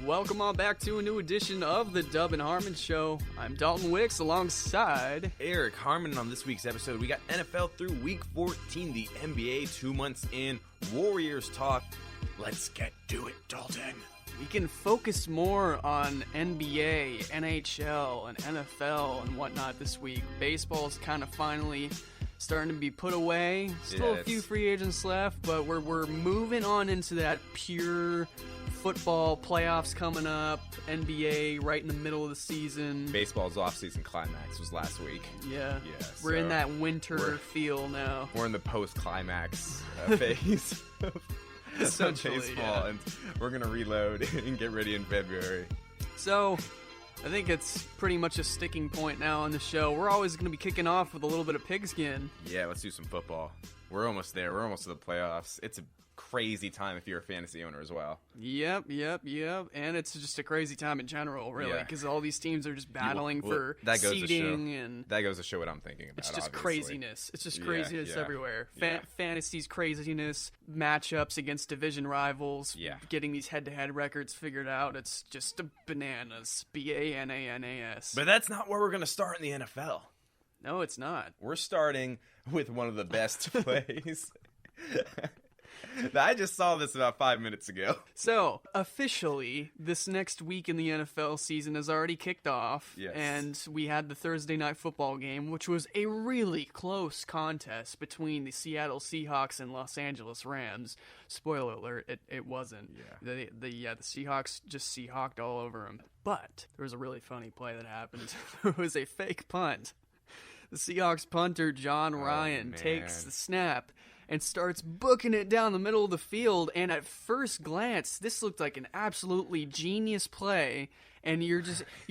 Welcome on back to a new edition of the N Harmon Show. I'm Dalton Wicks alongside Eric Harmon. On this week's episode, we got NFL through Week 14, the NBA 2 months in, Warriors talk. Let's get to it, Dalton. We can focus more on NBA, NHL, and NFL and whatnot this week. Baseball's kind of finally starting to be put away. Still a few free agents left, but we're moving on into that pure football playoffs coming up. NBA right in the middle of the season. Baseball's off-season climax was last week. Yeah, we're in that winter feel now. We're in the post-climax phase of baseball, and we're going to reload and get ready in February. So, I think it's pretty much a sticking point now on the show. We're always going to be kicking off with a little bit of pigskin. Yeah, let's do some football. We're almost there. We're almost to the playoffs. It's a crazy time if you're a fantasy owner as well. Yep. And it's just a crazy time in general, really, because all these teams are just battling for seeding. And that goes to show what I'm thinking about. It's just craziness. It's just craziness everywhere. Fantasy's craziness, matchups against division rivals, getting these head-to-head records figured out. It's just bananas. B-A-N-A-N-A-S. But that's not where we're going to start in the NFL. No, it's not. We're starting with one of the best plays. I just saw this about 5 minutes ago. So, officially, this next week in the NFL season has already kicked off. Yes. And we had the Thursday night football game, which was a really close contest between the Seattle Seahawks and Los Angeles Rams. Spoiler alert, it wasn't. Yeah. The Seahawks just Seahawked all over them. But there was a really funny play that happened. There was a fake punt. The Seahawks punter, John Ryan, takes the snap and starts booking it down the middle of the field, and at first glance, this looked like an absolutely genius play, and you're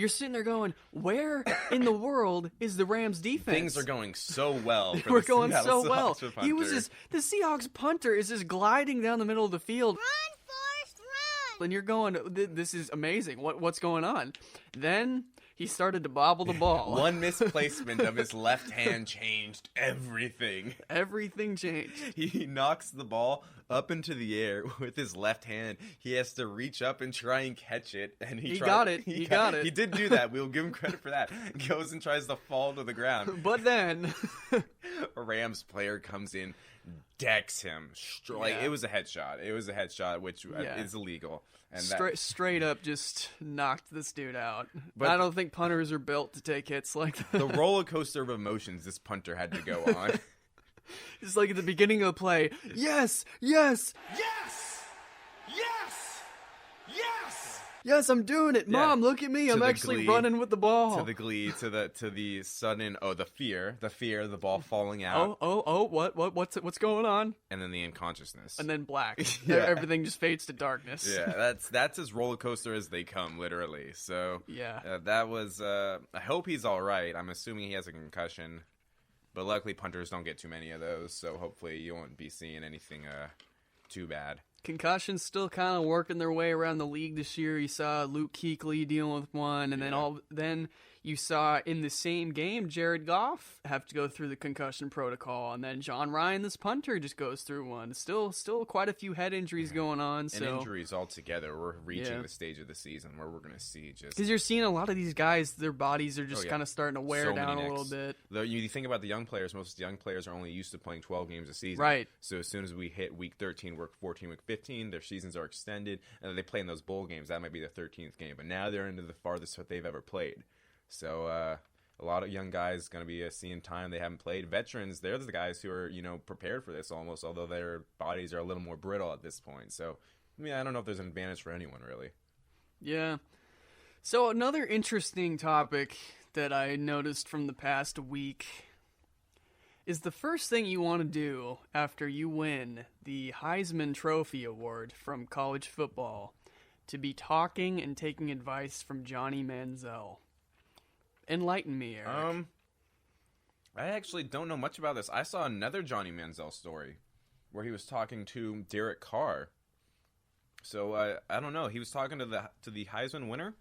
sitting there going, where in the world is the Rams defense? Things are going so well for We're the going Seattle so well. Seahawks The Seahawks punter is just gliding down the middle of the field. Run, Forrest, run! And you're going, this is amazing. What's going on? Then he started to bobble the ball. One misplacement of his left hand changed everything. Everything changed. He knocks the ball up into the air with his left hand. He has to reach up and try and catch it. And he got it. He got it. He did do that. We'll give him credit for that. Goes and tries to fall to the ground. But then a Rams player comes in, decks him. It was a headshot. It was a headshot, which is illegal. And straight up just knocked this dude out. But I don't think punters are built to take hits like that. The roller coaster of emotions this punter had to go on. It's like at the beginning of the play, yes, yes, Yes! Yes! Yes! yes, I'm doing it. Mom, look at me. I'm actually running with the ball. To the glee, to the sudden, the fear, the ball falling out. What's going on? And then the unconsciousness. And then black. Everything just fades to darkness. Yeah, that's as roller coaster as they come, literally. So that was. I hope he's all right. I'm assuming he has a concussion, but luckily punters don't get too many of those. So hopefully you won't be seeing anything too bad. Concussions still kind of working their way around the league this year. You saw Luke Kuechly dealing with one, and then you saw in the same game Jared Goff have to go through the concussion protocol, and then John Ryan, this punter, just goes through one. Still quite a few head injuries going on. And injuries altogether. We're reaching the stage of the season where we're going to see just... Because you're seeing a lot of these guys, their bodies are just kind of starting to wear down a little bit. You think about the young players, most of the young players are only used to playing 12 games a season. Right. So as soon as we hit week 13, week 14, week 15, their seasons are extended, and they play in those bowl games. That might be the 13th game. But now they're into the farthest that they've ever played. So a lot of young guys going to be seeing time they haven't played. Veterans, they're the guys who are prepared for this almost, although their bodies are a little more brittle at this point. So I don't know if there's an advantage for anyone really. Yeah. So another interesting topic that I noticed from the past week is the first thing you want to do after you win the Heisman Trophy Award from college football to be talking and taking advice from Johnny Manziel. Enlighten me, Eric. I actually don't know much about this. I saw another Johnny Manziel story where he was talking to Derek Carr. So I don't know. He was talking to the Heisman winner.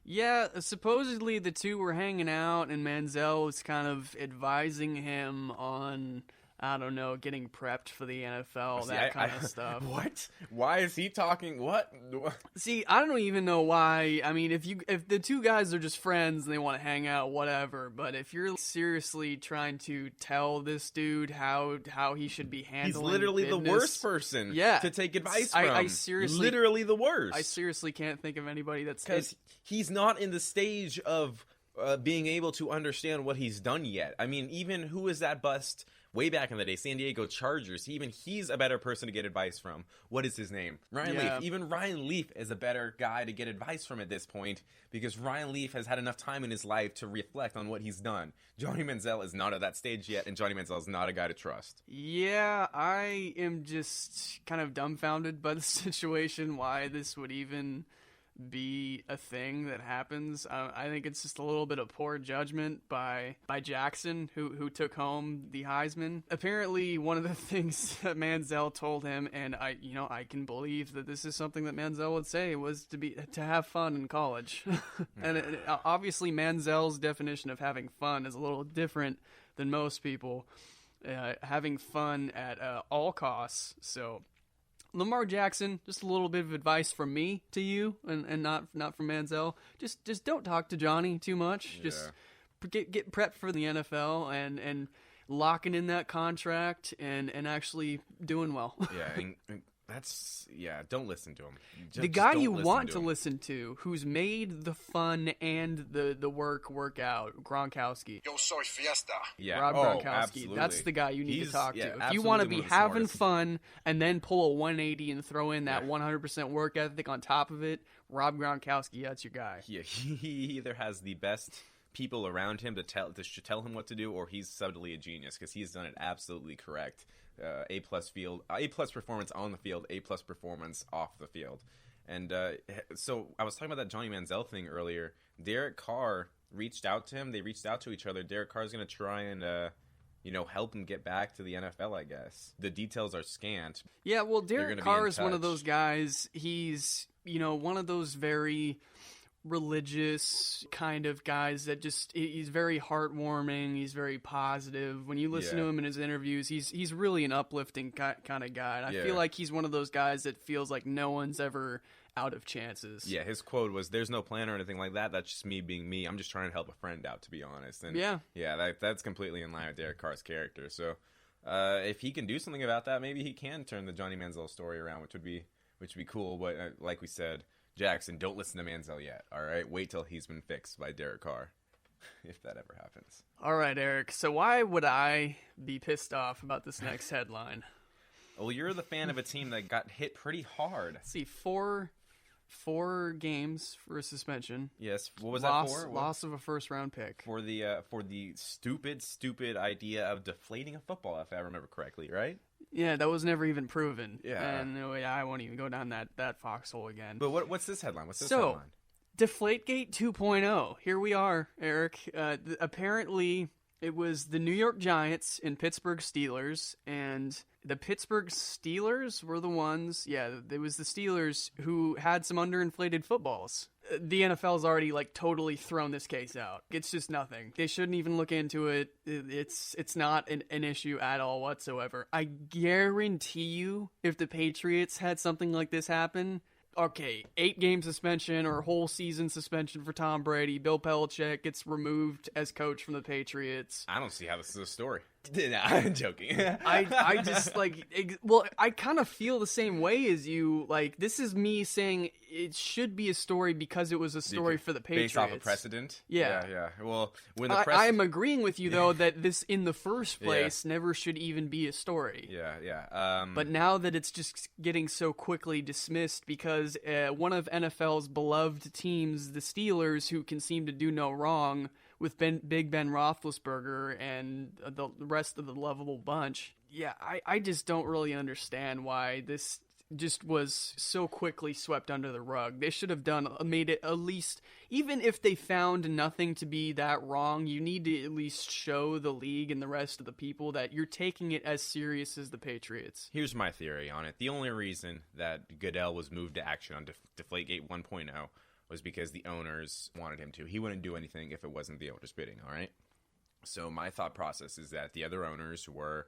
Yeah, supposedly the two were hanging out, and Manziel was kind of advising him on I don't know, getting prepped for the NFL, that kind of stuff. What? Why is he talking? What? See, I don't even know why. I mean, if the two guys are just friends and they want to hang out, whatever. But if you're seriously trying to tell this dude how he should be handling, he's literally business, the worst person to take advice from. I seriously, literally the worst. I seriously can't think of anybody that's because he's not in the stage of being able to understand what he's done yet. I mean, even who is that bust? Way back in the day, San Diego Chargers, he's a better person to get advice from. What is his name? Ryan Leaf. Even Ryan Leaf is a better guy to get advice from at this point because Ryan Leaf has had enough time in his life to reflect on what he's done. Johnny Manziel is not at that stage yet, and Johnny Manziel is not a guy to trust. Yeah, I am just kind of dumbfounded by the situation, why this would even be a thing that happens. I think it's just a little bit of poor judgment by Jackson, who took home the Heisman. Apparently, one of the things that Manziel told him, and I can believe that this is something that Manziel would say, was to have fun in college. And obviously, Manziel's definition of having fun is a little different than most people. Having fun at all costs. So Lamar Jackson, just a little bit of advice from me to you, and not from Manziel. Just don't talk to Johnny too much. Yeah. Just get prepped for the NFL and locking in that contract and actually doing well. Yeah, and don't listen to him. The guy you want to listen to, who's made the fun and the work out, Gronkowski. Yo soy fiesta. Yeah, Rob Gronkowski. Absolutely. That's the guy you need to talk to. Yeah, if you want to be having smartest. fun and then pull a 180 and throw in that 100% work ethic on top of it, Rob Gronkowski, that's your guy. Yeah, he either has the best people around him to tell him what to do, or he's subtly a genius because he's done it absolutely correct. A+ performance on the field, A+ performance off the field. And so I was talking about that Johnny Manziel thing earlier. Derek Carr reached out to him. They reached out to each other. Derek Carr's going to try and help him get back to the NFL, I guess. The details are scant. Yeah, well, Derek Carr is one of those guys. He's, one of those very religious kind of guys that he's very heartwarming. He's very positive. When you listen to him in his interviews, he's really an uplifting kind of guy. And I feel like he's one of those guys that feels like no one's ever out of chances. Yeah, his quote was, "There's no plan or anything like that. That's just me being me. I'm just trying to help a friend out, to be honest." And that's completely in line with Derek Carr's character. So if he can do something about that, maybe he can turn the Johnny Manziel story around, which would be cool. But like we said, Jackson, don't listen to Manziel yet, all right? Wait till he's been fixed by Derek Carr, if that ever happens. All right, Eric, so why would I be pissed off about this next headline? Well, you're the fan of a team that got hit pretty hard. Let's see, four games for a suspension. Yes, what was that for? Loss of a first-round pick. For the stupid idea of deflating a football, if I remember correctly, right? Yeah, that was never even proven. Yeah. And I won't even go down that foxhole again. But what's this headline? Headline? Deflategate 2.0. Here we are, Eric. Apparently, it was the New York Giants and Pittsburgh Steelers, and the Pittsburgh Steelers were the ones, it was the Steelers who had some underinflated footballs. The NFL's already totally thrown this case out. It's just nothing. They shouldn't even look into it. It's not an issue at all whatsoever. I guarantee you, if the Patriots had something like this happen, okay, 8-game suspension or whole season suspension for Tom Brady. Bill Belichick gets removed as coach from the Patriots. I don't see how this is a story. I'm joking. I just I kind of feel the same way as you. This is me saying it should be a story because it was a story for the Patriots. Based off a precedent? Yeah. Well, when I am agreeing with you, though, that this in the first place never should even be a story. Yeah. But now that it's just getting so quickly dismissed because one of NFL's beloved teams, the Steelers, who can seem to do no wrong, with Big Ben Roethlisberger and the rest of the lovable bunch. Yeah, I just don't really understand why this just was so quickly swept under the rug. They should have made it at least, even if they found nothing to be that wrong, you need to at least show the league and the rest of the people that you're taking it as serious as the Patriots. Here's my theory on it. The only reason that Goodell was moved to action on Deflategate 1.0 was because the owners wanted him to. He wouldn't do anything if it wasn't the owners bidding, all right? So my thought process is that the other owners were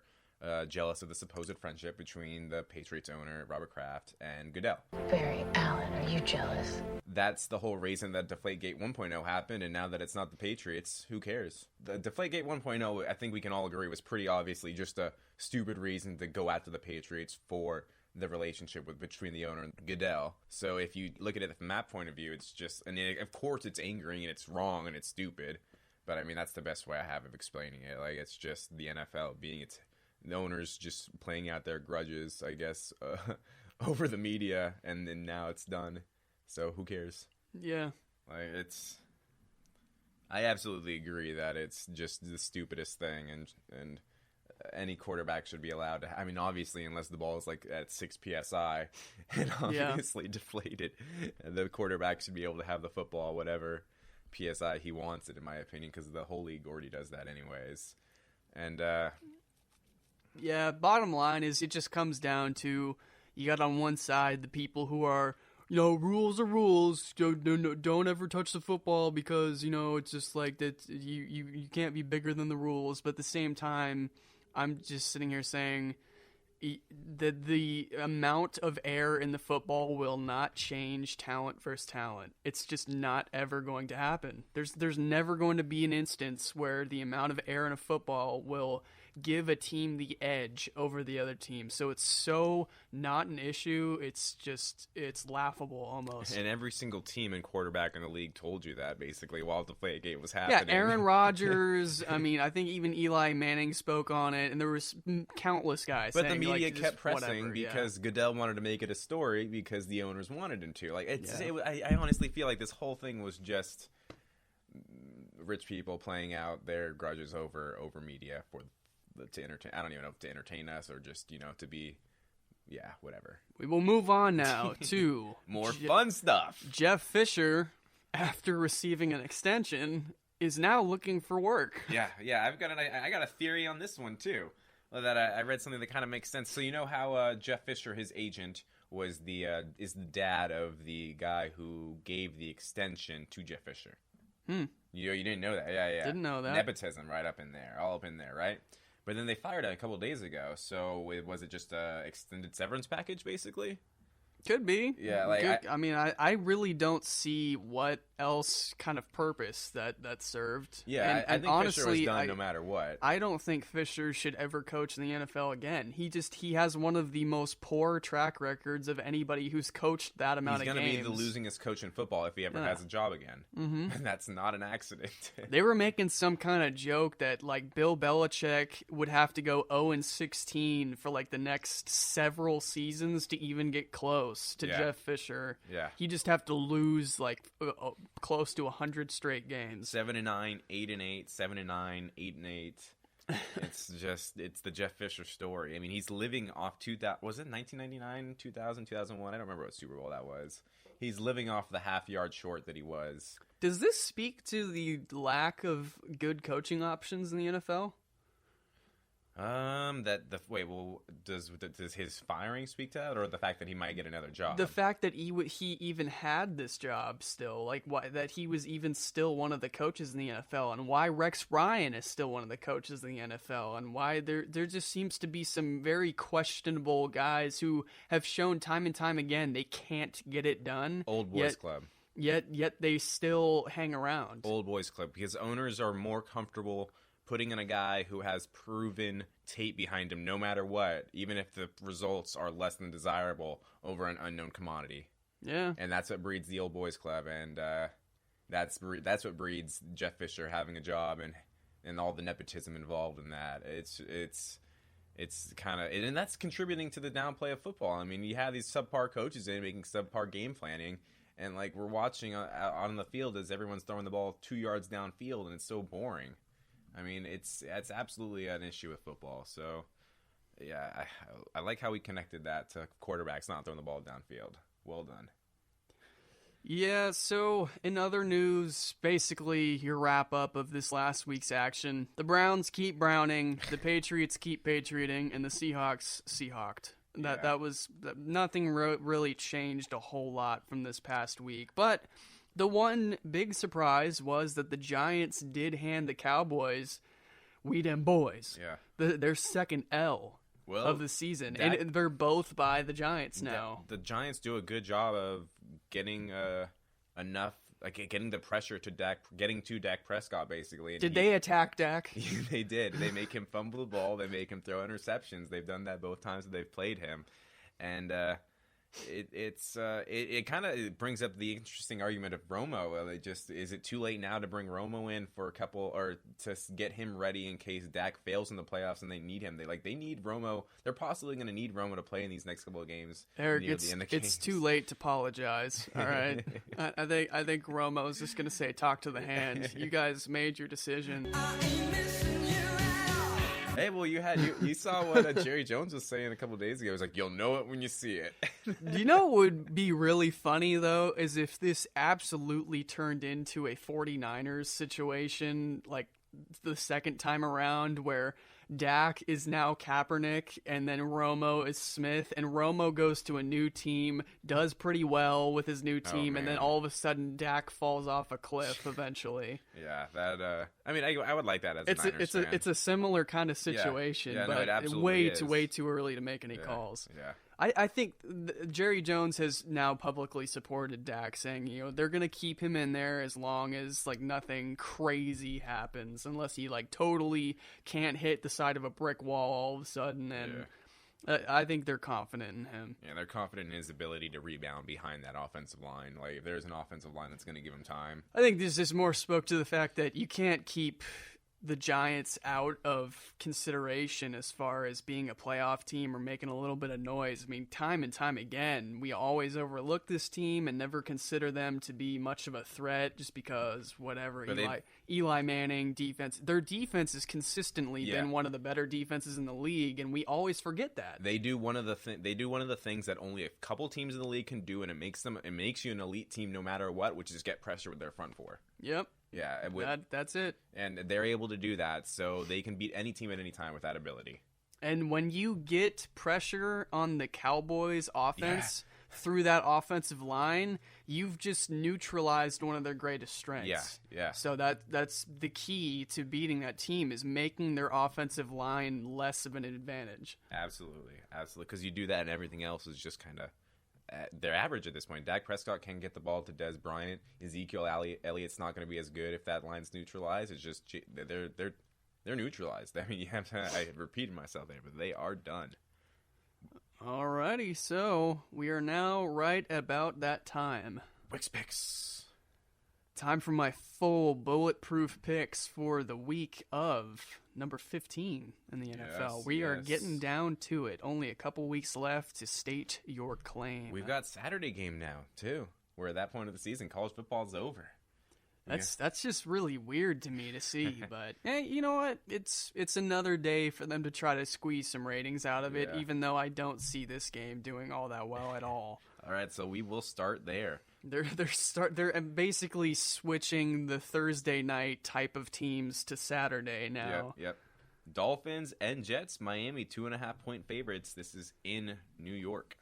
jealous of the supposed friendship between the Patriots owner, Robert Kraft, and Goodell. Barry Allen, are you jealous? That's the whole reason that Deflategate 1.0 happened, and now that it's not the Patriots, who cares? The Deflategate 1.0, I think we can all agree, was pretty obviously just a stupid reason to go after the Patriots for the relationship between the owner and Goodell. So if you look at it from that point of view, it's just, and of course it's angering and it's wrong and it's stupid, but I mean, that's the best way I have of explaining it. Like, it's just the NFL being the owners just playing out their grudges, I guess, over the media, and then now it's done. So who cares? Yeah. Like, I absolutely agree that it's just the stupidest thing, and any quarterback should be allowed to. I mean, obviously, unless the ball is like at 6 psi and obviously deflated, the quarterback should be able to have the football whatever psi he wants it, in my opinion, because the whole league already does that anyways. And yeah, bottom line is it just comes down to, you got on one side the people who are, rules are rules. Don't ever touch the football because, it's just like that. You can't be bigger than the rules. But at the same time, I'm just sitting here saying that the amount of air in the football will not change talent versus talent. It's just not ever going to happen. There's never going to be an instance where the amount of air in a football will give a team the edge over the other team. So it's so not an issue. It's laughable almost. And every single team and quarterback in the league told you that, basically, while the Deflategate was happening. Yeah, Aaron Rodgers. I mean, I think even Eli Manning spoke on it, and there was countless guys. But saying, the media like, kept pressing whatever, because Goodell wanted to make it a story because the owners wanted him to. Like, I honestly feel like this whole thing was just rich people playing out their grudges over media to entertain. I don't even know if to entertain us or just to be, whatever. We will move on now to more fun stuff. Jeff Fisher, after receiving an extension, is now looking for work. Yeah. I got a theory on this one too. That I read something that kind of makes sense. So you know how Jeff Fisher, his agent, is the dad of the guy who gave the extension to Jeff Fisher. You didn't know that? Yeah. Didn't know that. Nepotism, right up in there, all up in there, right? But then they fired him a couple days ago. So was it just a extended severance package, basically? Could be. Yeah, like I really don't see what else kind of purpose that served. Yeah, I think honestly, Fisher was done no matter what. I don't think Fisher should ever coach in the NFL again. He has one of the most poor track records of anybody who's coached that amount of games. He's going to be the losingest coach in football if he ever has a job again. Mm-hmm. And that's not an accident. They were making some kind of joke that like Bill Belichick would have to go 0-16 for like the next several seasons to even get close to Jeff Fisher. Yeah. He'd just have to lose like close to 100 straight games. 7-9, 8-8, 7-9, 8-8. It's the Jeff Fisher story. I mean, he's living off 2000. Was it 1999, 2000, 2001? I don't remember what Super Bowl that was. He's living off the half yard short that he was. Does this speak to the lack of good coaching options in the NFL? Does his firing speak to that, or the fact that he might get another job? The fact that he even had this job still, like why that he was even still one of the coaches in the NFL, and why Rex Ryan is still one of the coaches in the NFL, and why there just seems to be some very questionable guys who have shown time and time again they can't get it done. Old boys club. Yet they still hang around. Old boys club, because owners are more comfortable putting in a guy who has proven tape behind him no matter what, even if the results are less than desirable, over an unknown commodity. Yeah. And that's what breeds the old boys club, and that's what breeds Jeff Fisher having a job and all the nepotism involved in that. It's kind of, and that's contributing to the downplay of football. I mean, you have these subpar coaches in making subpar game planning, and like we're watching on the field as everyone's throwing the ball 2 yards downfield, and it's so boring. I mean, it's absolutely an issue with football. So, yeah, I like how we connected that to quarterbacks not throwing the ball downfield. Well done. Yeah, so in other news, basically your wrap-up of this last week's action. The Browns keep browning, the Patriots keep patrioting, and the Seahawks seahawked. That was nothing really changed a whole lot from this past week. But the one big surprise was that the Giants did hand the Cowboys We Dem Boys. Yeah. Their second L of the season. And they're both by the Giants now. The Giants do a good job of getting enough, like getting the pressure to Dak Prescott, basically. And they attack Dak? They did. They make him fumble the ball. They make him throw interceptions. They've done that both times that they've played him. And it kind of brings up the interesting argument of Romo. Is it too late now to bring Romo in for a couple, or to get him ready in case Dak fails in the playoffs and they need him? They need Romo. They're possibly going to need Romo to play in these next couple of games. Eric, it's too late to apologize. All right, I think Romo's just going to say, "Talk to the hand. You guys made your decision." Hey, well, you saw what Jerry Jones was saying a couple days ago. He was like, "You'll know it when you see it." Do you know what would be really funny, though, is if this absolutely turned into a 49ers situation, like the second time around, where Dak is now Kaepernick and then Romo is Smith, and Romo goes to a new team, does pretty well with his new team, and then all of a sudden Dak falls off a cliff eventually. Yeah, that. I mean, I would like that as a Niners fan. It's a similar kind of situation, but way too early to make any calls. Yeah. I think Jerry Jones has now publicly supported Dak, saying, they're going to keep him in there as long as, nothing crazy happens, unless he, totally can't hit the side of a brick wall all of a sudden, and I think they're confident in him. Yeah, they're confident in his ability to rebound behind that offensive line. If there's an offensive line that's going to give him time. I think this just more spoke to the fact that you can't keep the Giants out of consideration as far as being a playoff team or making a little bit of noise. I mean, time and time again, we always overlook this team and never consider them to be much of a threat just because Eli Manning defense, their defense has consistently been one of the better defenses in the league, and we always forget that. They do one of the things that only a couple teams in the league can do, and it makes you an elite team no matter what, which is get pressure with their front four. Yep. Yeah, that's it. And they're able to do that, so they can beat any team at any time with that ability. And when you get pressure on the Cowboys' offense through that offensive line, you've just neutralized one of their greatest strengths. Yeah. So that's the key to beating that team, is making their offensive line less of an advantage. Absolutely. Because you do that, and everything else is just kind of they're average at this point. Dak Prescott can get the ball to Des Bryant. Ezekiel Elliott's not going to be as good if that line's neutralized. It's just they're neutralized. I mean, I repeated myself there, but they are done. Alrighty, so we are now right about that time. Wix picks. Time for my full bulletproof picks for the week of number 15 in the NFL. We are getting down to it. Only a couple weeks left to state your claim. We've got Saturday game now, too. We're at that point of the season. College football's over. That's just really weird to me to see, but you know what? It's another day for them to try to squeeze some ratings out of it, even though I don't see this game doing all that well at all. All right, so we will start there. They're basically switching the Thursday night type of teams to Saturday now. Yep. Dolphins and Jets, Miami 2.5-point favorites. This is in New York.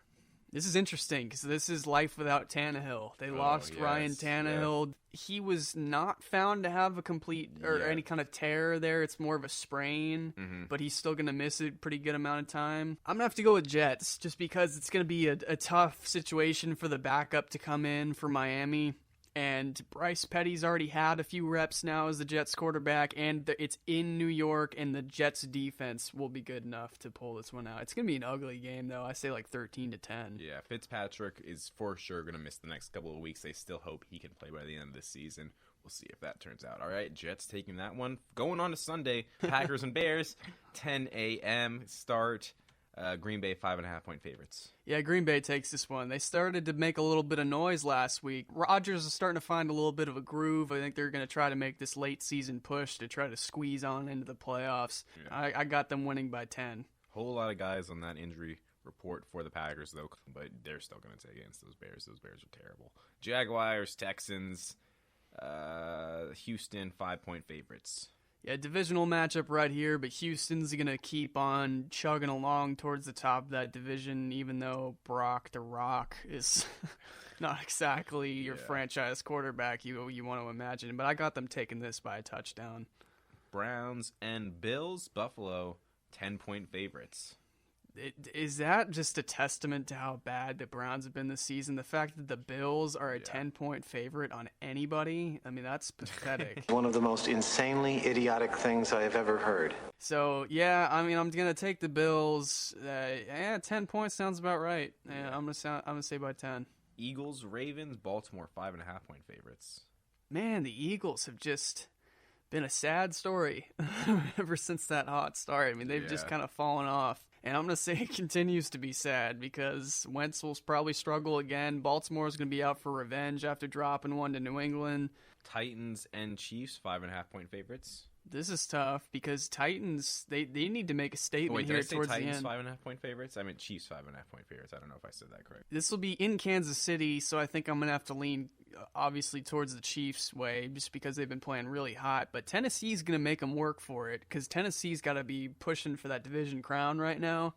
This is interesting because this is life without Tannehill. They lost Ryan Tannehill. Yeah. He was not found to have a complete or any kind of tear there. It's more of a sprain, but he's still going to miss a pretty good amount of time. I'm going to have to go with Jets just because it's going to be a tough situation for the backup to come in for Miami. And Bryce Petty's already had a few reps now as the Jets quarterback, and it's in New York, and the Jets defense will be good enough to pull this one out. It's going to be an ugly game, though. I say 13-10. Yeah, Fitzpatrick is for sure going to miss the next couple of weeks. They still hope he can play by the end of the season. We'll see if that turns out. All right, Jets taking that one. Going on to Sunday, Packers and Bears, 10 a.m. start. Green Bay 5.5-point favorites. Yeah, Green Bay takes this one. They started to make a little bit of noise last week. Rodgers is starting to find a little bit of a groove. I think they're going to try to make this late season push to try to squeeze on into the playoffs. Yeah. I got them winning by 10. Whole lot of guys on that injury report for the Packers, though, but they're still going to take against those Bears. Those Bears are terrible. Jaguars, Texans, Houston 5-point favorites. Yeah, divisional matchup right here, but Houston's going to keep on chugging along towards the top of that division, even though Brock the Rock is not exactly your franchise quarterback you want to imagine. But I got them taking this by a touchdown. Browns and Bills. Buffalo, 10-point favorites. Is that just a testament to how bad the Browns have been this season? The fact that the Bills are a 10-point favorite on anybody? I mean, that's pathetic. One of the most insanely idiotic things I have ever heard. So, yeah, I mean, I'm going to take the Bills. 10 points sounds about right. Yeah, I'm gonna say by 10. Eagles, Ravens, Baltimore, 5.5-point favorites. Man, the Eagles have just been a sad story ever since that hot start. I mean, they've just kind of fallen off. And I'm going to say it continues to be sad because Wentz will probably struggle again. Baltimore's going to be out for revenge after dropping one to New England. Titans and Chiefs, 5.5-point favorites. This is tough because Titans, they need to make a statement here towards the end. Titans 5.5-point favorites? I meant Chiefs 5.5-point favorites. I don't know if I said that correct. This will be in Kansas City, so I think I'm going to have to lean obviously towards the Chiefs way just because they've been playing really hot. But Tennessee's going to make them work for it because Tennessee's got to be pushing for that division crown right now.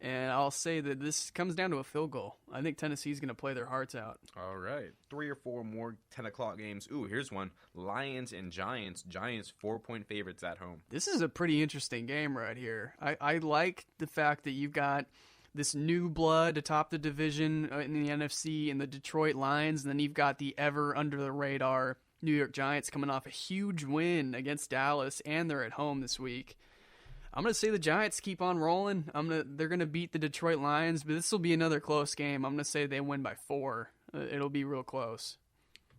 And I'll say that this comes down to a field goal. I think Tennessee's going to play their hearts out. All right. 3 or 4 more 10 o'clock games. Ooh, here's one. Lions and Giants. Giants 4-point favorites at home. This is a pretty interesting game right here. I like the fact that you've got this new blood atop the division in the NFC and the Detroit Lions. And then you've got the ever under the radar New York Giants coming off a huge win against Dallas. And they're at home this week. I'm going to say the Giants keep on rolling. They're going to beat the Detroit Lions, but this will be another close game. I'm going to say they win by 4. It'll be real close.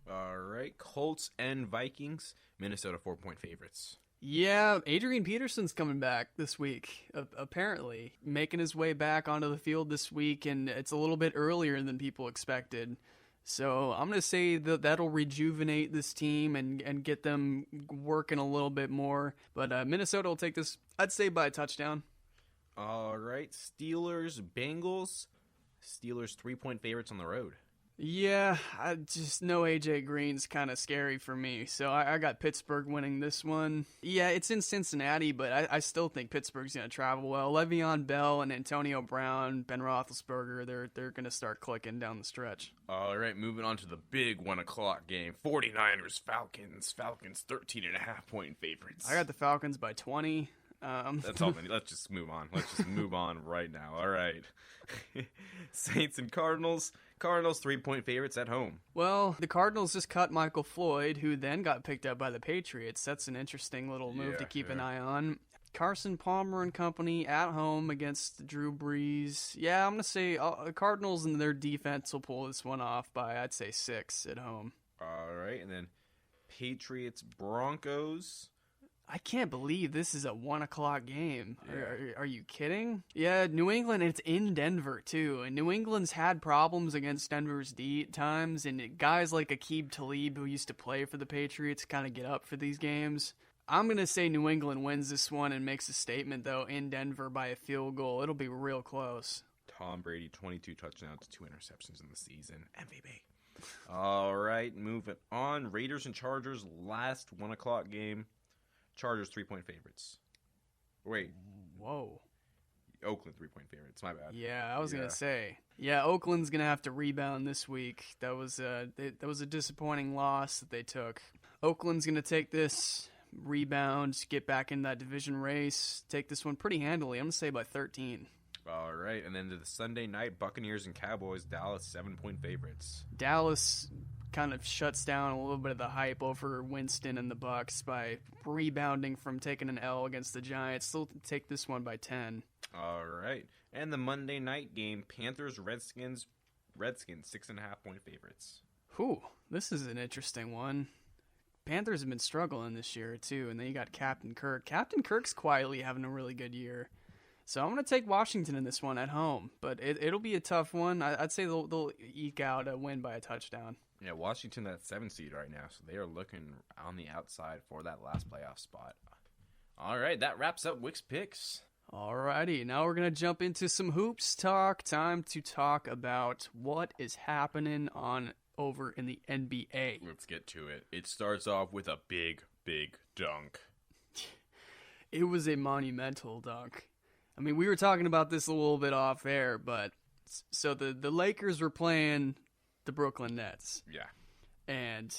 All right. Colts and Vikings. Minnesota 4-point favorites. Yeah, Adrian Peterson's coming back this week, apparently. Making his way back onto the field this week, and it's a little bit earlier than people expected. So I'm going to say that that'll rejuvenate this team and get them working a little bit more. But Minnesota will take this, I'd say, by a touchdown. All right. Steelers, Bengals. Steelers 3-point favorites on the road. Yeah, I just know AJ Green's kind of scary for me. So I got Pittsburgh winning this one. Yeah, it's in Cincinnati, but I still think Pittsburgh's going to travel well. Le'Veon Bell and Antonio Brown, Ben Roethlisberger, they're going to start clicking down the stretch. All right, moving on to the big 1 o'clock game. 49ers, Falcons. Falcons 13.5-point favorites. I got the Falcons by 20. That's all many. Let's just move on. Let's just move on right now. All right. Saints and Cardinals. Cardinals 3-point favorites at home. Well, the Cardinals just cut Michael Floyd, who then got picked up by the Patriots. That's an interesting little move to keep an eye on. Carson Palmer and company at home against Drew Brees. Yeah, I'm going to say Cardinals and their defense will pull this one off by, I'd say, 6 at home. All right, and then Patriots, Broncos. I can't believe this is a 1 o'clock game. Yeah. Are you kidding? Yeah, New England, it's in Denver, too. And New England's had problems against Denver's D at times. And guys like Aqib Talib, who used to play for the Patriots, kind of get up for these games. I'm going to say New England wins this one and makes a statement, though, in Denver by a field goal. It'll be real close. Tom Brady, 22 touchdowns, 2 interceptions in the season. MVP. All right, moving on. Raiders and Chargers, last 1 o'clock game. Chargers 3-point favorites. Wait. Whoa. Oakland 3-point favorites. My bad. Yeah, I was gonna say. Yeah, Oakland's gonna have to rebound this week. That was a disappointing loss that they took. Oakland's gonna take this, rebound, get back in that division race, take this one pretty handily. I'm gonna say by 13. All right, and then to the Sunday night, Buccaneers and Cowboys. Dallas 7-point favorites. Dallas kind of shuts down a little bit of the hype over Winston and the Bucs by rebounding from taking an L against the Giants. They'll take this one by 10. All right. And the Monday night game, Panthers, Redskins 6.5-point favorites. Whew, this is an interesting one. Panthers have been struggling this year, too, and then you got Captain Kirk. Captain Kirk's quietly having a really good year. So I'm going to take Washington in this one at home, but it'll be a tough one. I'd say they'll eke out a win by a touchdown. Yeah, Washington, that 7 seed right now, so they are looking on the outside for that last playoff spot. All right, that wraps up Wick's Picks. Alrighty, now we're going to jump into some hoops talk. Time to talk about what is happening over in the NBA. Let's get to it. It starts off with a big, big dunk. It was a monumental dunk. I mean, we were talking about this a little bit off air, but so the Lakers were playing the Brooklyn Nets. Yeah. And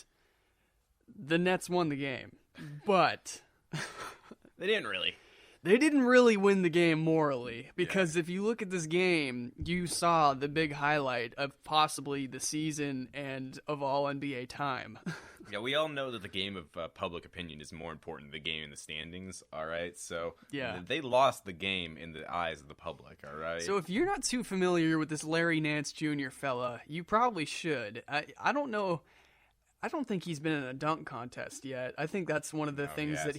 the Nets won the game. But They didn't really. They didn't really win the game morally, because if you look at this game, you saw the big highlight of possibly the season and of all NBA time. Yeah, we all know that the game of public opinion is more important than the game in the standings, all right? So they lost the game in the eyes of the public, all right? So if you're not too familiar with this Larry Nance Jr. fella, you probably should. I don't know. I don't think he's been in a dunk contest yet. I think that's one of the things that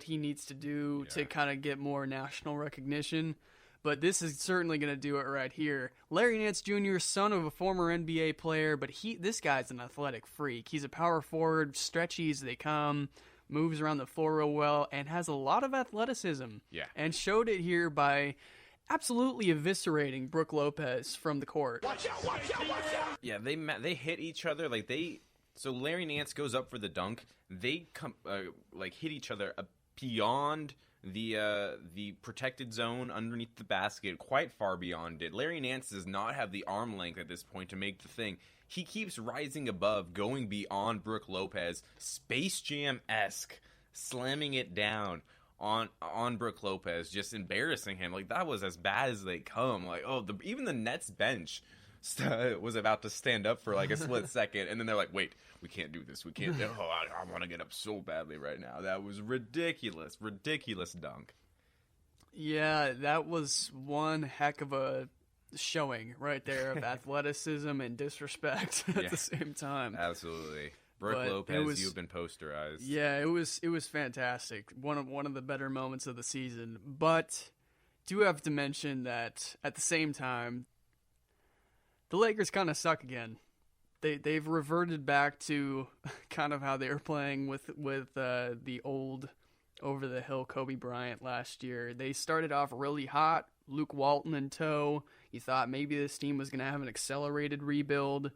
he needs to do to kind of get more national recognition. But this is certainly going to do it right here. Larry Nance Jr., son of a former NBA player, but this guy's an athletic freak. He's a power forward, stretchy as they come, moves around the floor real well, and has a lot of athleticism. Yeah. And showed it here by absolutely eviscerating Brook Lopez from the court. Watch out, watch out, watch out! Yeah, they hit each other So Larry Nance goes up for the dunk. They come hit each other beyond the protected zone underneath the basket, quite far beyond it. Larry Nance does not have the arm length at this point to make the thing. He keeps rising above, going beyond Brook Lopez, Space Jam-esque, slamming it down on Brook Lopez, just embarrassing him. Like, that was as bad as they come. Like, even the Nets bench was about to stand up for like a split second, and then they're like, wait, we can't do this. We can't. I want to get up so badly right now. That was ridiculous dunk. Yeah, that was one heck of a showing right there of athleticism and disrespect at the same time. Absolutely. Brook Lopez, you've been posterized. Yeah, it was fantastic. One of the better moments of the season. But do have to mention that at the same time, the Lakers kind of suck again. They've reverted back to kind of how they were playing with the old over-the-hill Kobe Bryant last year. They started off really hot, Luke Walton in tow. You thought maybe this team was going to have an accelerated rebuild.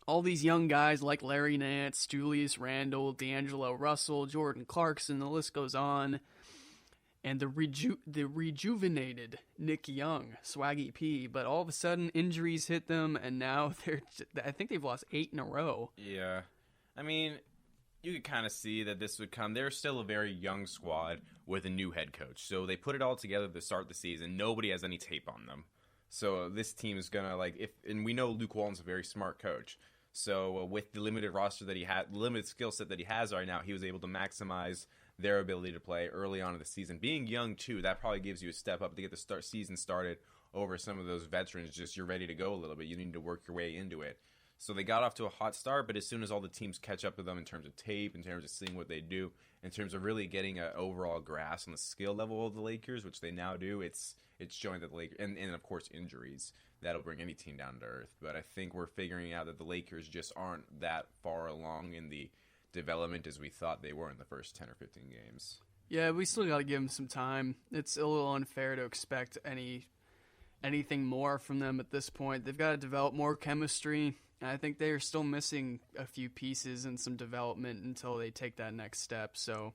All these young guys like Larry Nance, Julius Randle, D'Angelo Russell, Jordan Clarkson, the list goes on. And the rejuvenated Nick Young, Swaggy P, but all of a sudden injuries hit them, and now I think they've lost 8 in a row. Yeah. I mean, you could kind of see that this would come. They're still a very young squad with a new head coach. So they put it all together to start the season. Nobody has any tape on them. So this team is going to, and we know Luke Walton's a very smart coach. So with the limited roster that he had, limited skill set that he has right now, he was able to maximize their ability to play early on in the season. Being young, too, that probably gives you a step up to get the season started over some of those veterans. Just you're ready to go a little bit. You need to work your way into it. So they got off to a hot start, but as soon as all the teams catch up to them in terms of tape, in terms of seeing what they do, in terms of really getting an overall grasp on the skill level of the Lakers, which they now do, it's showing that the Lakers, and of course injuries, that'll bring any team down to earth. But I think we're figuring out that the Lakers just aren't that far along in the development as we thought they were in the first 10 or 15 games. Yeah, we still got to give them some time. It's a little unfair to expect anything more from them at this point. They've got to develop more chemistry. And I think they are still missing a few pieces and some development until they take that next step. So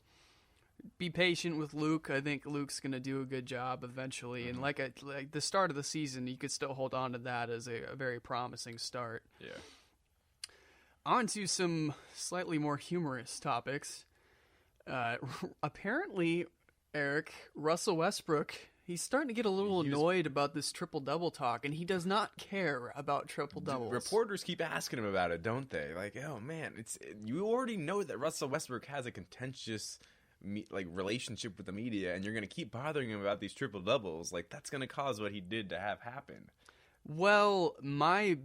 be patient with Luke. I think Luke's going to do a good job eventually. Mm-hmm. And like the start of the season, you could still hold on to that as a very promising start. Yeah. On to some slightly more humorous topics. Apparently, Eric, Russell Westbrook, he's starting to get a little annoyed about this triple-double talk, and he does not care about triple-doubles. Reporters keep asking him about it, don't they? Like, oh, man, you already know that Russell Westbrook has a contentious relationship with the media, and you're going to keep bothering him about these triple-doubles. Like, that's going to cause what he did to have happen. Well, my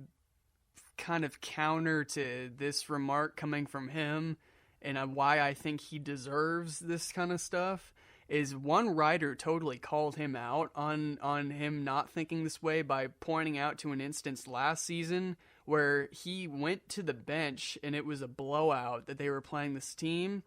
kind of counter to this remark coming from him and why I think he deserves this kind of stuff is one writer totally called him out on him not thinking this way by pointing out to an instance last season where he went to the bench and it was a blowout that they were playing this team,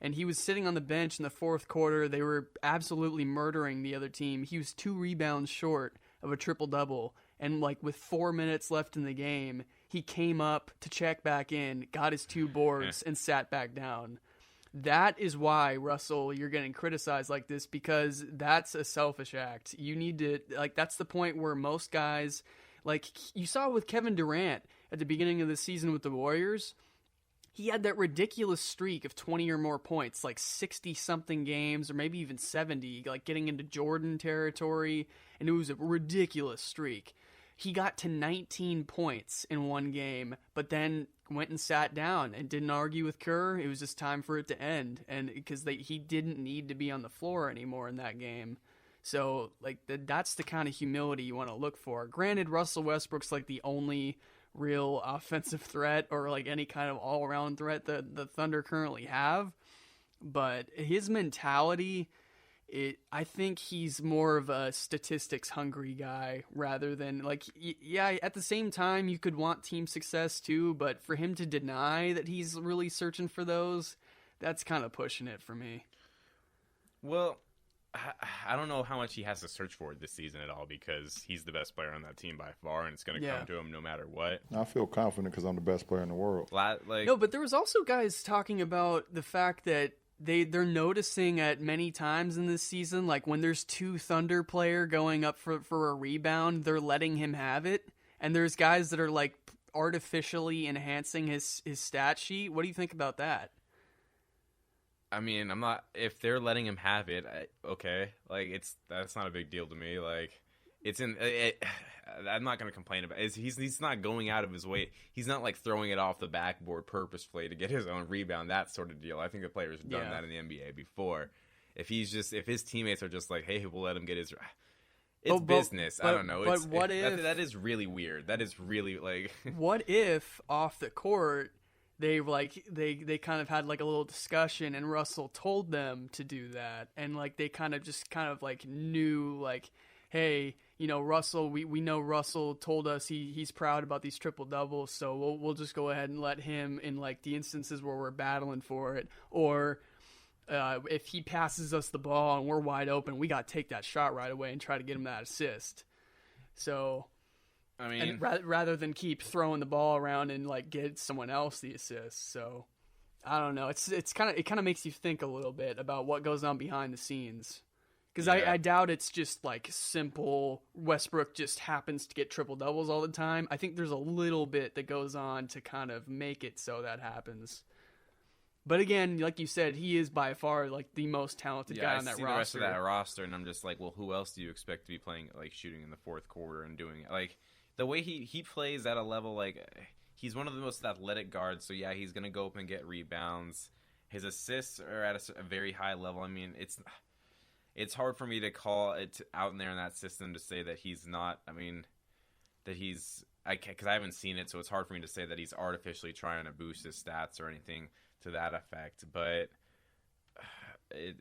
and he was sitting on the bench in the fourth quarter. They were absolutely murdering the other team. He was 2 rebounds short of a triple-double, and with 4 minutes left in the game, he came up to check back in, got his 2 boards, and sat back down. That is why, Russell, you're getting criticized like this, because that's a selfish act. You need to, that's the point where most guys, you saw with Kevin Durant at the beginning of the season with the Warriors, he had that ridiculous streak of 20 or more points, like 60-something games, or maybe even 70, like getting into Jordan territory, and it was a ridiculous streak. He got to 19 points in one game, but then went and sat down and didn't argue with Kerr. It was just time for it to end, and because he didn't need to be on the floor anymore in that game. So, like, that's the kind of humility you want to look for. Granted, Russell Westbrook's like the only real offensive threat or like any kind of all-around threat that the Thunder currently have, but his mentality, I think he's more of a statistics hungry guy rather than like, yeah, at the same time you could want team success too, but for him to deny that he's really searching for those, that's kind of pushing it for me. Well, I don't know how much he has to search for it this season at all, because he's the best player on that team by far, and it's going to come to him no matter what. I feel confident because I'm the best player in the world. No, but there was also guys talking about the fact that they're noticing at many times in this season, like when there's two Thunder player going up for a rebound, they're letting him have it, and there's guys that are like artificially enhancing his stat sheet. What do you think about that? I mean, if they're letting him have it, okay. Like, that's not a big deal to me. Like, I'm not going to complain about it. He's not going out of his way. He's not, like, throwing it off the backboard purposefully to get his own rebound, that sort of deal. I think the players have done that in the NBA before. If his teammates are just like, hey, we'll let him get his... It's business. I don't know. But what if... That is really weird. That is really, like... What if, off the court... They kind of had like a little discussion, and Russell told them to do that, and like they kind of like knew, like, hey, you know, Russell, we know Russell told us he's proud about these triple doubles, so we'll just go ahead and let him in like the instances where we're battling for it, or if he passes us the ball and we're wide open, we got to take that shot right away and try to get him that assist. So. I mean, and rather than keep throwing the ball around and like get someone else the assist. So I don't know. It kind of makes you think a little bit about what goes on behind the scenes. Because I doubt it's just like simple Westbrook just happens to get triple doubles all the time. I think there's a little bit that goes on to kind of make it so that happens. But again, like you said, he is by far like the most talented guy on that roster. I see the rest of that roster, and I'm just like, well, who else do you expect to be playing, like shooting in the fourth quarter and doing it? Like, the way he plays at a level, like, he's one of the most athletic guards, so yeah, he's going to go up and get rebounds. His assists are at a very high level. I mean, it's hard for me to call it out in there in that system to say that he's not, I mean, that he's, because I haven't seen it, so it's hard for me to say that he's artificially trying to boost his stats or anything to that effect, but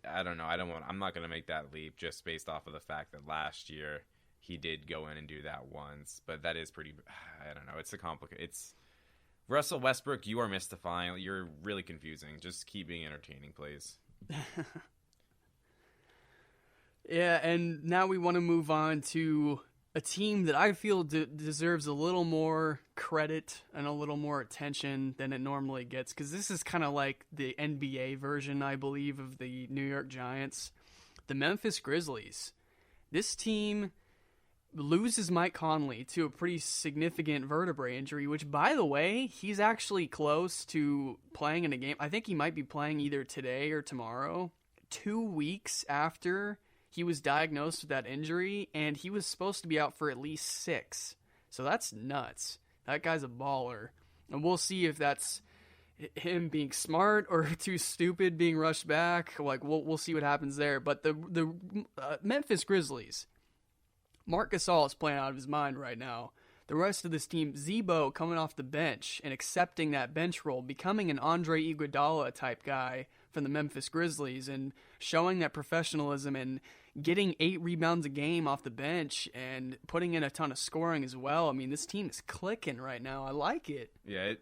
I don't know. I'm not going to make that leap just based off of the fact that last year he did go in and do that once, but that is pretty, I don't know. It's Russell Westbrook, you are mystifying. You're really confusing. Just keep being entertaining, please. Yeah, and now we want to move on to a team that I feel deserves a little more credit and a little more attention than it normally gets, because this is kind of like the NBA version, I believe, of the New York Giants. The Memphis Grizzlies. This team loses Mike Conley to a pretty significant vertebrae injury, which, by the way, he's actually close to playing in a game. I think he might be playing either today or tomorrow, 2 weeks after he was diagnosed with that injury, and he was supposed to be out for at least 6. So that's nuts. That guy's a baller. And we'll see if that's him being smart or too stupid being rushed back. Like, we'll see what happens there. But the Memphis Grizzlies, Marc Gasol is playing out of his mind right now. The rest of this team, Zebo coming off the bench and accepting that bench role, becoming an Andre Iguodala type guy from the Memphis Grizzlies and showing that professionalism and getting 8 rebounds a game off the bench and putting in a ton of scoring as well. I mean, this team is clicking right now. I like it. Yeah,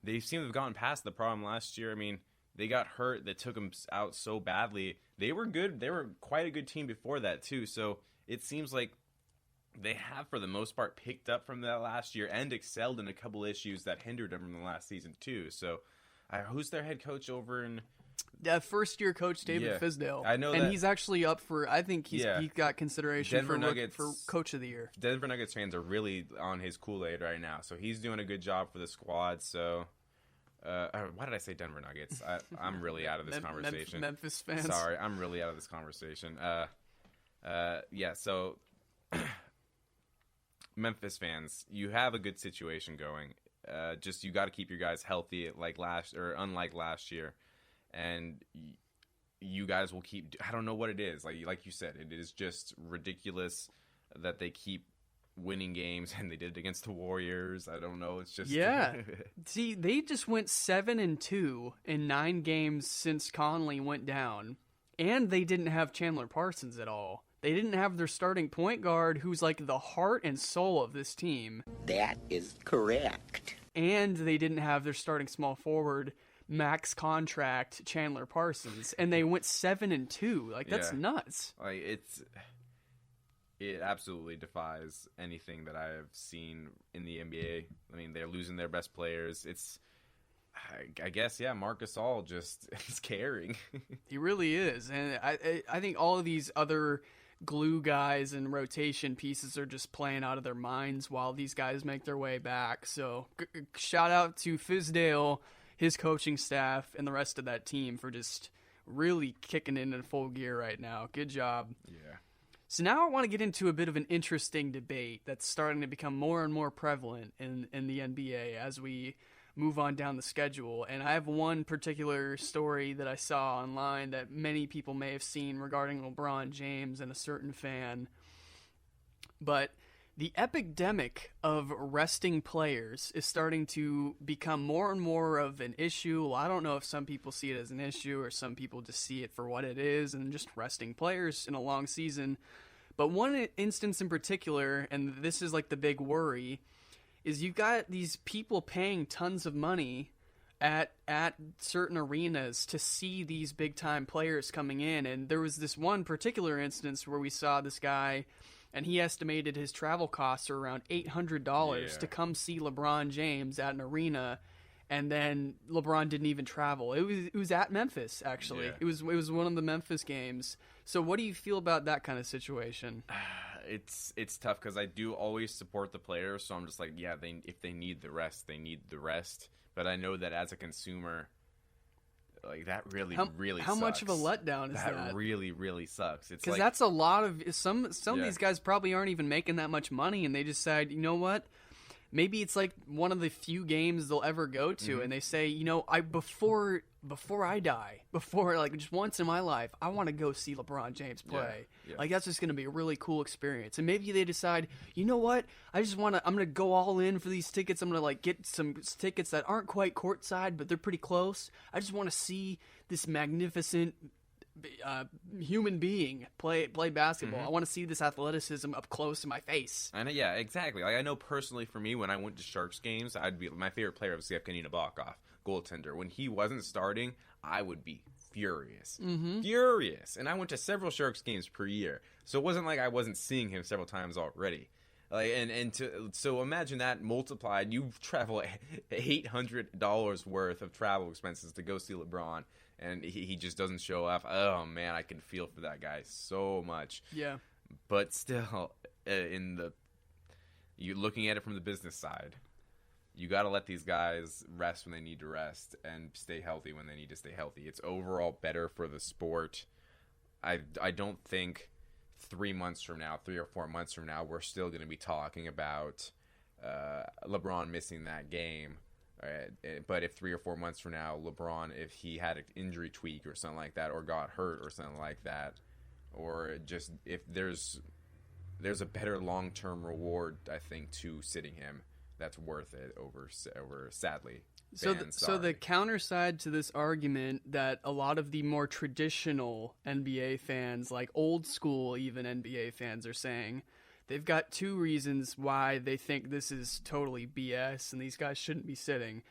they seem to have gotten past the problem last year. I mean, they got hurt. That took them out so badly. They were good. They were quite a good team before that, too. So it seems like they have, for the most part, picked up from that last year and excelled in a couple issues that hindered them from the last season, too. So who's their head coach over in... First-year coach David Fizdale. I know, and he's actually up for... I think he's got consideration for Coach of the Year. Denver Nuggets fans are really on his Kool-Aid right now, so he's doing a good job for the squad. So Why did I say Denver Nuggets? I'm really out of this conversation. Memphis fans. Sorry, I'm really out of this conversation. Yeah, so Memphis fans, you have a good situation going. Just you got to keep your guys healthy, unlike last year, and you guys will keep. I don't know what it is. Like you said, it is just ridiculous that they keep winning games, and they did it against the Warriors. I don't know. It's just See, they just went 7-2 in 9 games since Conley went down, and they didn't have Chandler Parsons at all. They didn't have their starting point guard, who's like the heart and soul of this team. That is correct. And they didn't have their starting small forward, max contract Chandler Parsons, and they went 7-2. Like, that's nuts. Like, it absolutely defies anything that I have seen in the NBA. I mean, they're losing their best players. I guess, Marc Gasol just is caring. He really is. And I think all of these other glue guys and rotation pieces are just playing out of their minds while these guys make their way back. So shout out to Fizdale, his coaching staff, and the rest of that team for just really kicking in full gear right now. Good job. Yeah. So now I want to get into a bit of an interesting debate that's starting to become more and more prevalent in the NBA as we move on down the schedule. And I have one particular story that I saw online that many people may have seen regarding LeBron James and a certain fan. But the epidemic of resting players is starting to become more and more of an issue. Well, I don't know if some people see it as an issue or some people just see it for what it is and just resting players in a long season. But one instance in particular, and this is like the big worry, is you've got these people paying tons of money at certain arenas to see these big-time players coming in. And there was this one particular instance where we saw this guy, and he estimated his travel costs are around $800 to come see LeBron James at an arena, and then LeBron didn't even travel. It was at Memphis, actually. Yeah. It was one of the Memphis games. So what do you feel about that kind of situation? It's tough because I do always support the players, so I'm just like, if they need the rest, they need the rest. But I know that as a consumer, like that really how sucks. much of a letdown is that? That really sucks. It's because like, that's a lot of some of these guys probably aren't even making that much money, and they decide, you know what? Maybe it's like one of the few games they'll ever go to, and they say, before I die, like just once in my life, I want to go see LeBron James play. Yeah. Like that's just going to be a really cool experience. And maybe they decide, you know what? I'm going to go all in for these tickets. I'm going to like get some tickets that aren't quite courtside, but they're pretty close. I just want to see this magnificent human being play basketball. I want to see this athleticism up close in my face. I know, yeah, exactly. Like I know personally for me, when I went to Sharks games, my favorite player was Yevgeny Nabokov, goaltender. When he wasn't starting, I would be furious. Furious. And I went to several Sharks games per year. So it wasn't like I wasn't seeing him several times already. Like so imagine that multiplied. You travel $800 worth of travel expenses to go see LeBron, and he just doesn't show up. Oh man, I can feel for that guy so much. Yeah. But still, you looking at it from the business side, you got to let these guys rest when they need to rest and stay healthy when they need to stay healthy. It's overall better for the sport. I don't think 3 or 4 months from now, we're still going to be talking about LeBron missing that game. But if 3 or 4 months from now, LeBron, if he had an injury tweak or something like that, or got hurt or something like that, or just if there's a better long-term reward, I think, to sitting him, that's worth it over sadly. So the counter side to this argument that a lot of the more traditional NBA fans, like old school even NBA fans, are saying, they've got 2 reasons why they think this is totally BS and these guys shouldn't be sitting.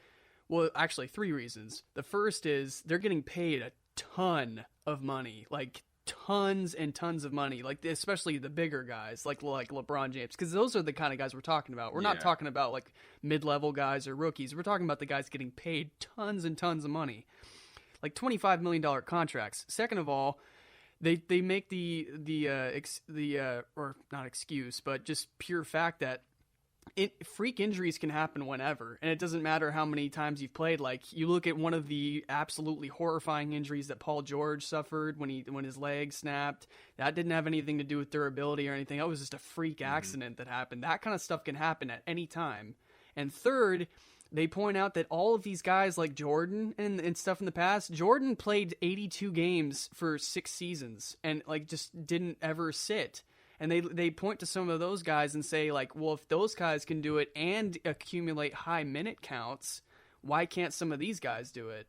Well, actually 3 reasons. The first is they're getting paid a ton of money, like tons and tons of money, like especially the bigger guys like LeBron James, because those are the kind of guys we're talking about. We're not talking about like mid-level guys or rookies. We're talking about the guys getting paid tons and tons of money, like $25 million contracts. Second of all, they make the or not excuse, but just pure fact that freak injuries can happen whenever, and it doesn't matter how many times you've played. Like, you look at one of the absolutely horrifying injuries that Paul George suffered when his leg snapped. That didn't have anything to do with durability or anything. That was just a freak accident that happened. That kind of stuff can happen at any time. And third, they point out that all of these guys like Jordan and stuff in the past, Jordan played 82 games for 6 seasons and like just didn't ever sit. And they point to some of those guys and say, like, well, if those guys can do it and accumulate high minute counts, why can't some of these guys do it?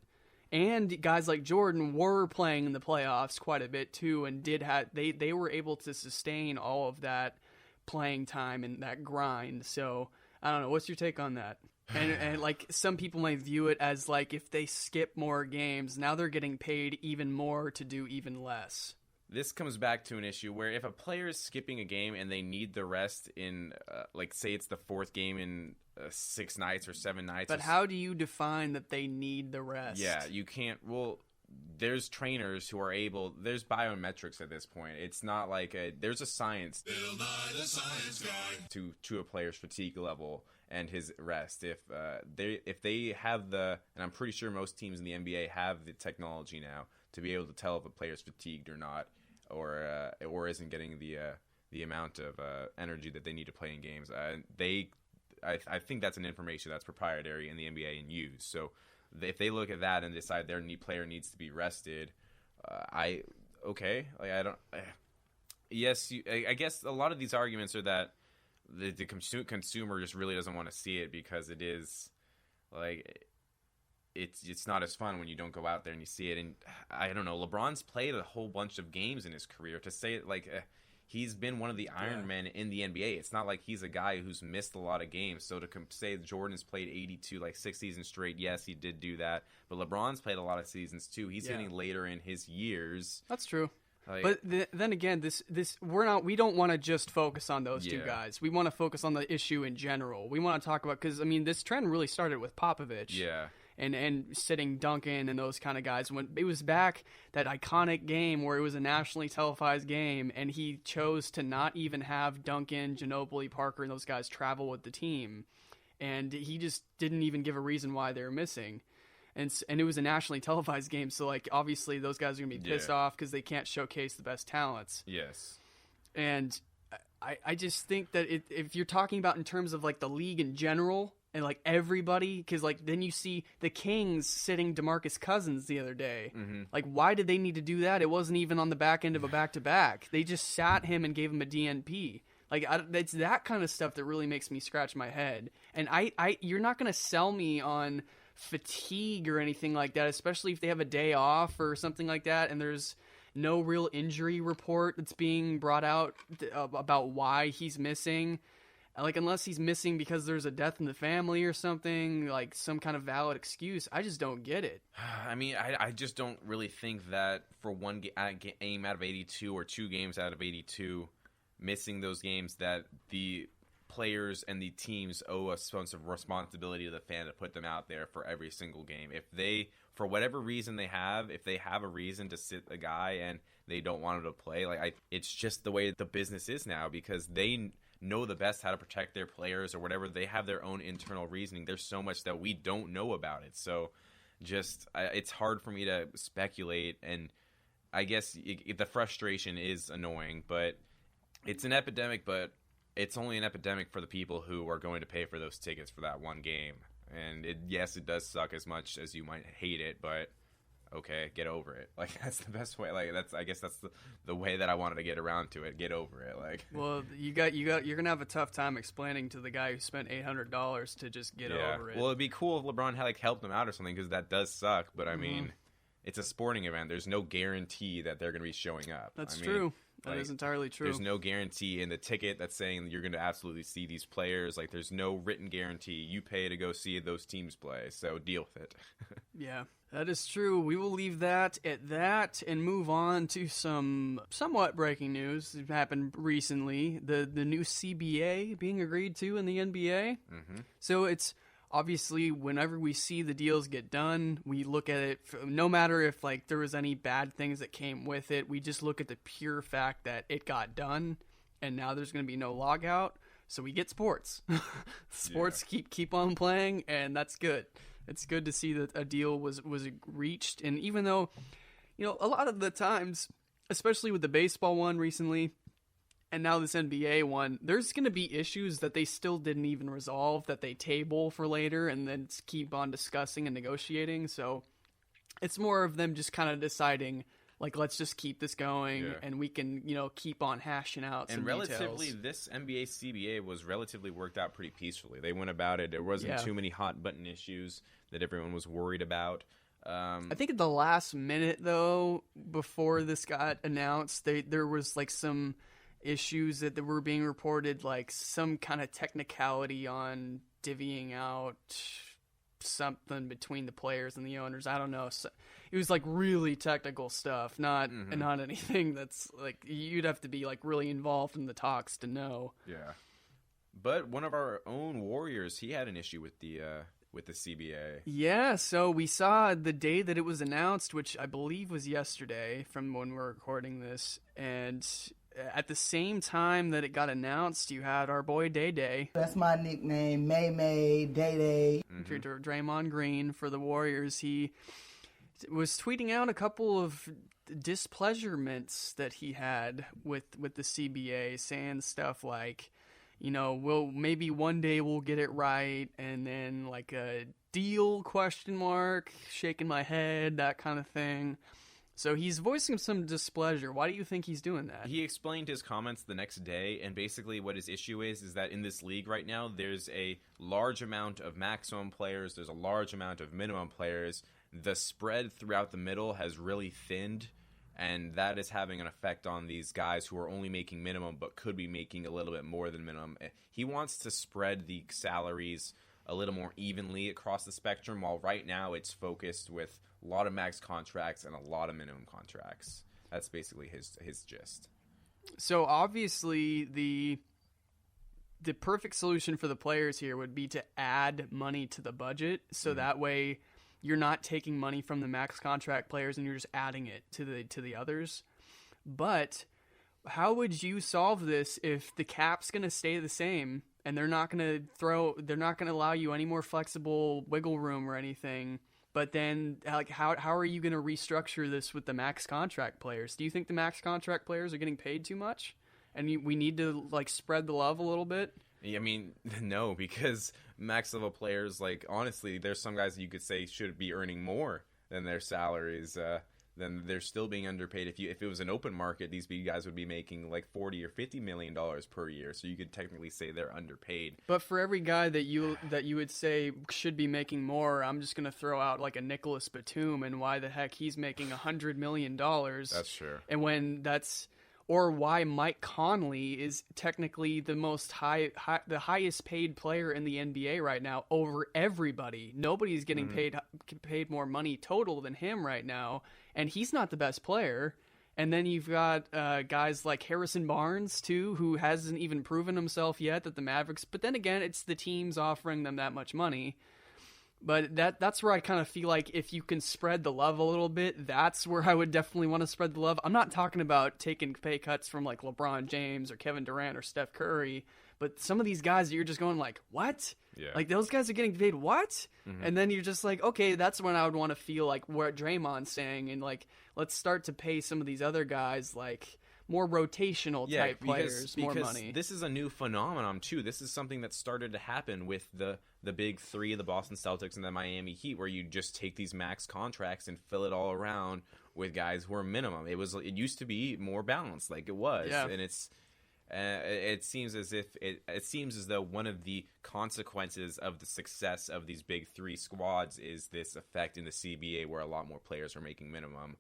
And guys like Jordan were playing in the playoffs quite a bit too, and they were able to sustain all of that playing time and that grind. So I don't know. What's your take on that? And like, some people might view it as like, if they skip more games, now they're getting paid even more to do even less. This comes back to an issue where if a player is skipping a game and they need the rest in, like, say it's the 4th game in 6 nights or 7 nights. But how do you define that they need the rest? Yeah, you can't. Well, there's trainers who are able. There's biometrics at this point. It's not like there's a science. To a player's fatigue level and his rest. If they have and I'm pretty sure most teams in the NBA have the technology now to be able to tell if a player's fatigued or not, or isn't getting the amount of energy that they need to play in games. I think that's an information that's proprietary in the NBA and used. So if they look at that and decide their player needs to be rested, I guess a lot of these arguments are that the consumer just really doesn't want to see it, because it is like, it's not as fun when you don't go out there and you see it. And I don't know, LeBron's played a whole bunch of games in his career. To say it like he's been one of the Iron Men in the NBA. It's not like he's a guy who's missed a lot of games. So to say Jordan's played 82, like 6 seasons straight, yes, he did do that. But LeBron's played a lot of seasons too. He's getting later in his years. That's true. Like, but then again, we don't want to just focus on those two guys. We want to focus on the issue in general. We want to talk about, because I mean, this trend really started with Popovich. Yeah. And sitting Duncan and those kind of guys. When it was back, that iconic game where it was a nationally televised game, and he chose to not even have Duncan, Ginobili, Parker, and those guys travel with the team. And he just didn't even give a reason why they were missing. And it was a nationally televised game, so like, obviously those guys are going to be pissed off because they can't showcase the best talents. Yes. And I just think that if you're talking about in terms of like the league in general, and like everybody, because like then you see the Kings sitting DeMarcus Cousins the other day. Mm-hmm. Like, why did they need to do that? It wasn't even on the back end of a back-to-back. They just sat him and gave him a DNP. Like, it's that kind of stuff that really makes me scratch my head. And you're not going to sell me on fatigue or anything like that, especially if they have a day off or something like that, and there's no real injury report that's being brought out about why he's missing. Like, unless he's missing because there's a death in the family or something, like some kind of valid excuse, I just don't get it. I mean, I just don't really think that for one game out of 82 or 2 games out of 82, missing those games, that the players and the teams owe a sense of responsibility to the fan to put them out there for every single game. If they, for whatever reason if they have a reason to sit a guy and they don't want him to play, like, it's just the way the business is now, because they know the best how to protect their players or whatever. They have their own internal reasoning. There's so much that we don't know about it. So it's hard for me to speculate. And I guess the frustration is annoying, but it's an epidemic, but it's only an epidemic for the people who are going to pay for those tickets for that one game. And it does suck as much as you might hate it, but okay, get over it. Like, that's the best way. Like, I guess that's the way that I wanted to get around to it. Get over it. Like, well, you're gonna have a tough time explaining to the guy who spent $800 to just get over it. Well, it'd be cool if LeBron had helped him out or something, because that does suck. But I mean, it's a sporting event. There's no guarantee that they're gonna be showing up. That's true. That is entirely true. There's no guarantee in the ticket that's saying you're going to absolutely see these players. Like, there's no written guarantee. You pay to go see those teams play, so deal with it. Yeah, that is true. We will leave that at that and move on to some somewhat breaking news that happened recently. The new CBA being agreed to in the NBA. Mm-hmm. So it's obviously, whenever we see the deals get done, we look at it, no matter if like there was any bad things that came with it, we just look at the pure fact that it got done, and now there's going to be no logout. So we get sports. Sports keep on playing, and that's good. It's good to see that a deal was reached. And even though, a lot of the times, especially with the baseball one recently, and now this NBA one, there's going to be issues that they still didn't even resolve that they table for later and then keep on discussing and negotiating. So it's more of them just kind of deciding, like, let's just keep this going and we can, keep on hashing out some relatively, details. this NBA CBA was relatively worked out pretty peacefully. They went about it. There wasn't too many hot button issues that everyone was worried about. I think at the last minute, though, before this got announced, there was like some issues that were being reported, like some kind of technicality on divvying out something between the players and the owners. I don't know. So, it was like really technical stuff, not anything that's like you'd have to be like really involved in the talks to know. Yeah, but one of our own Warriors, he had an issue with the CBA. Yeah, so we saw the day that it was announced, which I believe was yesterday from when we're recording this, and at the same time that it got announced, you had our boy Day Day. That's my nickname, May May, Day Day. Draymond Green for the Warriors. He was tweeting out a couple of displeasurements that he had with the CBA, saying stuff like, maybe one day we'll get it right, and then like a deal ? Shaking my head, that kind of thing. So he's voicing some displeasure. Why do you think he's doing that? He explained his comments the next day, and basically what his issue is that in this league right now, there's a large amount of maximum players, there's a large amount of minimum players. The spread throughout the middle has really thinned, and that is having an effect on these guys who are only making minimum but could be making a little bit more than minimum. He wants to spread the salaries a little more evenly across the spectrum, while right now it's focused with a lot of max contracts and a lot of minimum contracts. That's basically his gist. So obviously the perfect solution for the players here would be to add money to the budget, so that way you're not taking money from the max contract players and you're just adding it to the others. But how would you solve this if the cap's going to stay the same and they're not going to allow you any more flexible wiggle room or anything? But then, like, how are you going to restructure this with the max contract players? Do you think the max contract players are getting paid too much, and we need to like spread the love a little bit? I mean, no, because max level players, like, honestly, there's some guys that you could say should be earning more than their salaries. Then they're still being underpaid. If it was an open market, these big guys would be making like $40 or $50 million per year. So you could technically say they're underpaid. But for every guy that you would say should be making more, I'm just gonna throw out like a Nicholas Batum and why the heck he's making $100 million. That's true. And when or why Mike Conley is technically the the highest paid player in the NBA right now over everybody. Nobody's getting paid more money total than him right now, and he's not the best player. And then you've got guys like Harrison Barnes too, who hasn't even proven himself yet at the Mavericks. But then again, it's the teams offering them that much money. But that's where I kind of feel like if you can spread the love a little bit, that's where I would definitely want to spread the love. I'm not talking about taking pay cuts from like LeBron James or Kevin Durant or Steph Curry, but some of these guys that you're just going like, what? Yeah. Like those guys are getting paid what? And then you're just like, okay, that's when I would want to feel like what Draymond's saying, and like let's start to pay some of these other guys like more rotational type players more money. This is a new phenomenon too. This is something that started to happen with the big three, the Boston Celtics and the Miami Heat, where you just take these max contracts and fill it all around with guys who are minimum. It used to be more balanced, like it was, and it seems as though one of the consequences of the success of these big three squads is this effect in the CBA where a lot more players are making minimum.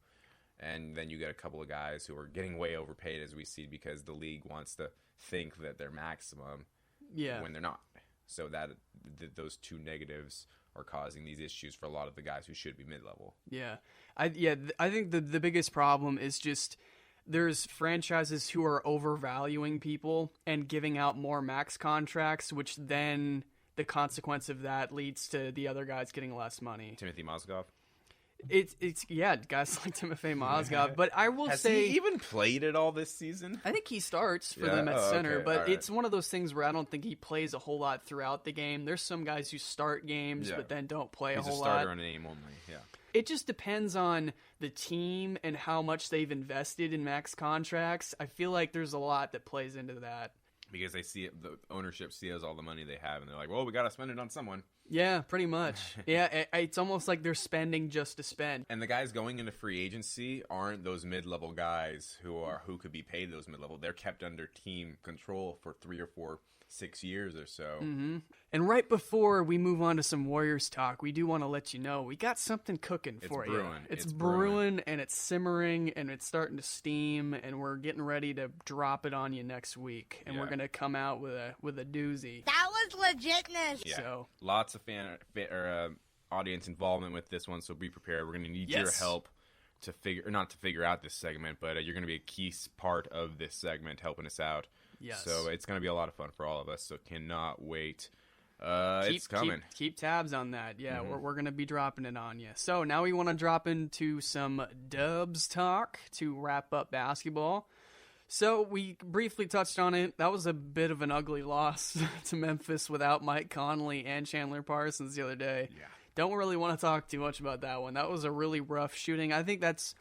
And then you get a couple of guys who are getting way overpaid, as we see, because the league wants to think that they're maximum when they're not. So that those two negatives are causing these issues for a lot of the guys who should be mid-level. I think the biggest problem is just there's franchises who are overvaluing people and giving out more max contracts, which then the consequence of that leads to the other guys getting less money. Timothy Mozgov? It's guys like Timofey Mozgov, but I will Has say he even played at all this season? I think he starts for Yeah? them at Oh, center, okay. but All right. it's one of those things where I don't think he plays a whole lot throughout the game. There's some guys who start games Yeah. but then don't play He's a a whole starter lot. on a name only. Yeah. It just depends on the team and how much they've invested in max contracts. I feel like there's a lot that plays into that. Because they see it, the ownership sees all the money they have, and they're like, "Well, we got to spend it on someone." Yeah, pretty much. Yeah, it's almost like they're spending just to spend. And the guys going into free agency aren't those mid-level guys who could be paid those mid-level. They're kept under team control for 3 or 4, 6 years or so. Mm-hmm. And right before we move on to some Warriors talk, we do want to let you know we got something cooking for you. brewing. It's It's brewing and it's simmering and it's starting to steam and we're getting ready to drop it on you next week. And we're Yeah. gonna come out with a doozy. That was legitness. Yeah. So Lots of audience involvement with this one, so be prepared. We're going to need your Yes. help to figure out this segment, but you're going to be a key part of this segment helping us out. Yes. So it's going to be a lot of fun for all of us, so cannot wait. It's coming. Keep tabs on that. Yeah, we're going to be dropping it on you. So now we want to drop into some Dubs talk to wrap up basketball. So we briefly touched on it. That was a bit of an ugly loss to Memphis without Mike Conley and Chandler Parsons the other day. Yeah. Don't really want to talk too much about that one. That was a really rough shooting. I think that's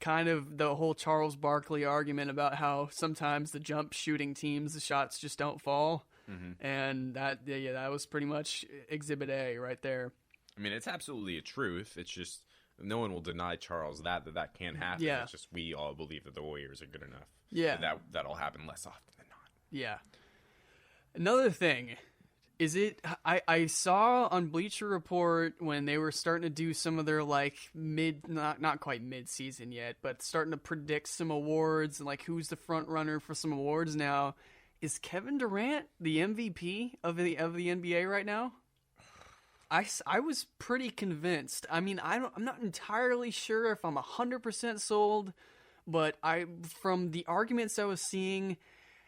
kind of the whole Charles Barkley argument about how sometimes the jump shooting teams, the shots just don't fall. And that was pretty much Exhibit A right there. I mean, it's absolutely a truth. It's just no one will deny Charles that can happen. Yeah. It's just we all believe that the Warriors are good enough. Yeah. That'll happen less often than not. Yeah. Another thing is I saw on Bleacher Report when they were starting to do some of their like not quite mid-season yet, but starting to predict some awards and like who's the front runner for some awards now. Is Kevin Durant the MVP of the NBA right now? I was pretty convinced. I mean, I'm not entirely sure if I'm 100% sold, but from the arguments I was seeing,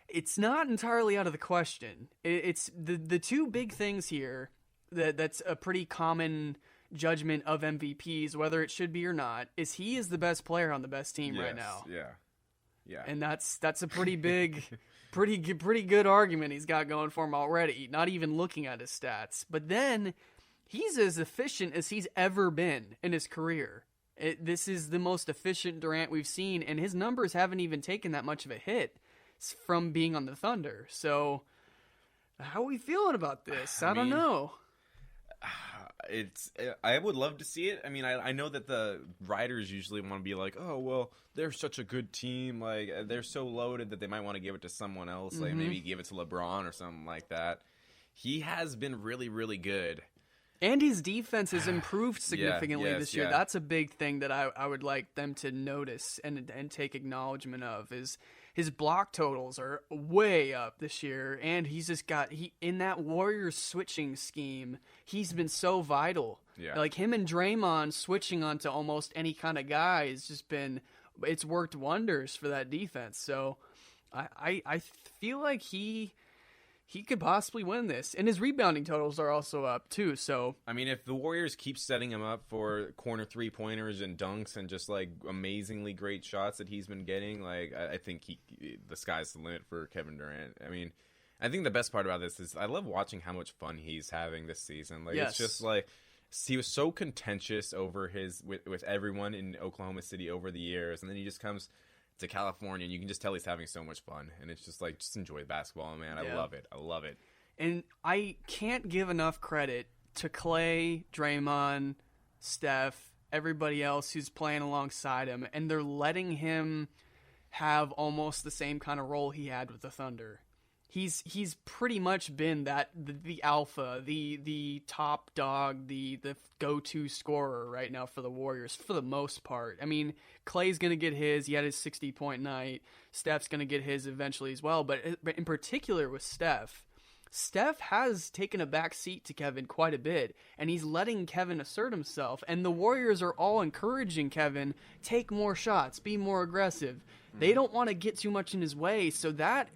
it's not entirely out of the question. It's the two big things here that's a pretty common judgment of MVPs, whether it should be or not, is he is the best player on the best team right now. Yeah. And that's a pretty big, pretty good argument he's got going for him already, not even looking at his stats. But then he's as efficient as he's ever been in his career. This is the most efficient Durant we've seen, and his numbers haven't even taken that much of a hit from being on the Thunder. So how are we feeling about this? I don't know. I would love to see it. I mean, I know that the writers usually want to be like, oh, well, they're such a good team. Like, they're so loaded that they might want to give it to someone else. Like, maybe give it to LeBron or something like that. He has been really, really good. And his defense has improved significantly yes, this year. yeah. That's a big thing that I would like them to notice and take acknowledgement of is his block totals are way up this year. And he's just in that Warriors switching scheme, he's been so vital. Yeah. Like him and Draymond switching onto almost any kind of guy has just it's worked wonders for that defense. So I feel like he could possibly win this. And his rebounding totals are also up, too, so... I mean, if the Warriors keep setting him up for corner three-pointers and dunks and just, like, amazingly great shots that he's been getting, like, I think the sky's the limit for Kevin Durant. I mean, I think the best part about this is I love watching how much fun he's having this season. Like, Yes. It's just, like... He was so contentious over with everyone in Oklahoma City over the years, and then he just comes to California, and you can just tell he's having so much fun. And it's just like, just enjoy basketball, man. I love it. I love it. And I can't give enough credit to Clay, Draymond, Steph, everybody else who's playing alongside him, and they're letting him have almost the same kind of role he had with the Thunder. He's pretty much been the alpha, the top dog, the go-to scorer right now for the Warriors for the most part. I mean, Clay's going to get his. He had his 60-point night. Steph's going to get his eventually as well. But in particular with Steph has taken a back seat to Kevin quite a bit, and he's letting Kevin assert himself. And the Warriors are all encouraging Kevin, take more shots, be more aggressive. They don't want to get too much in his way, so that's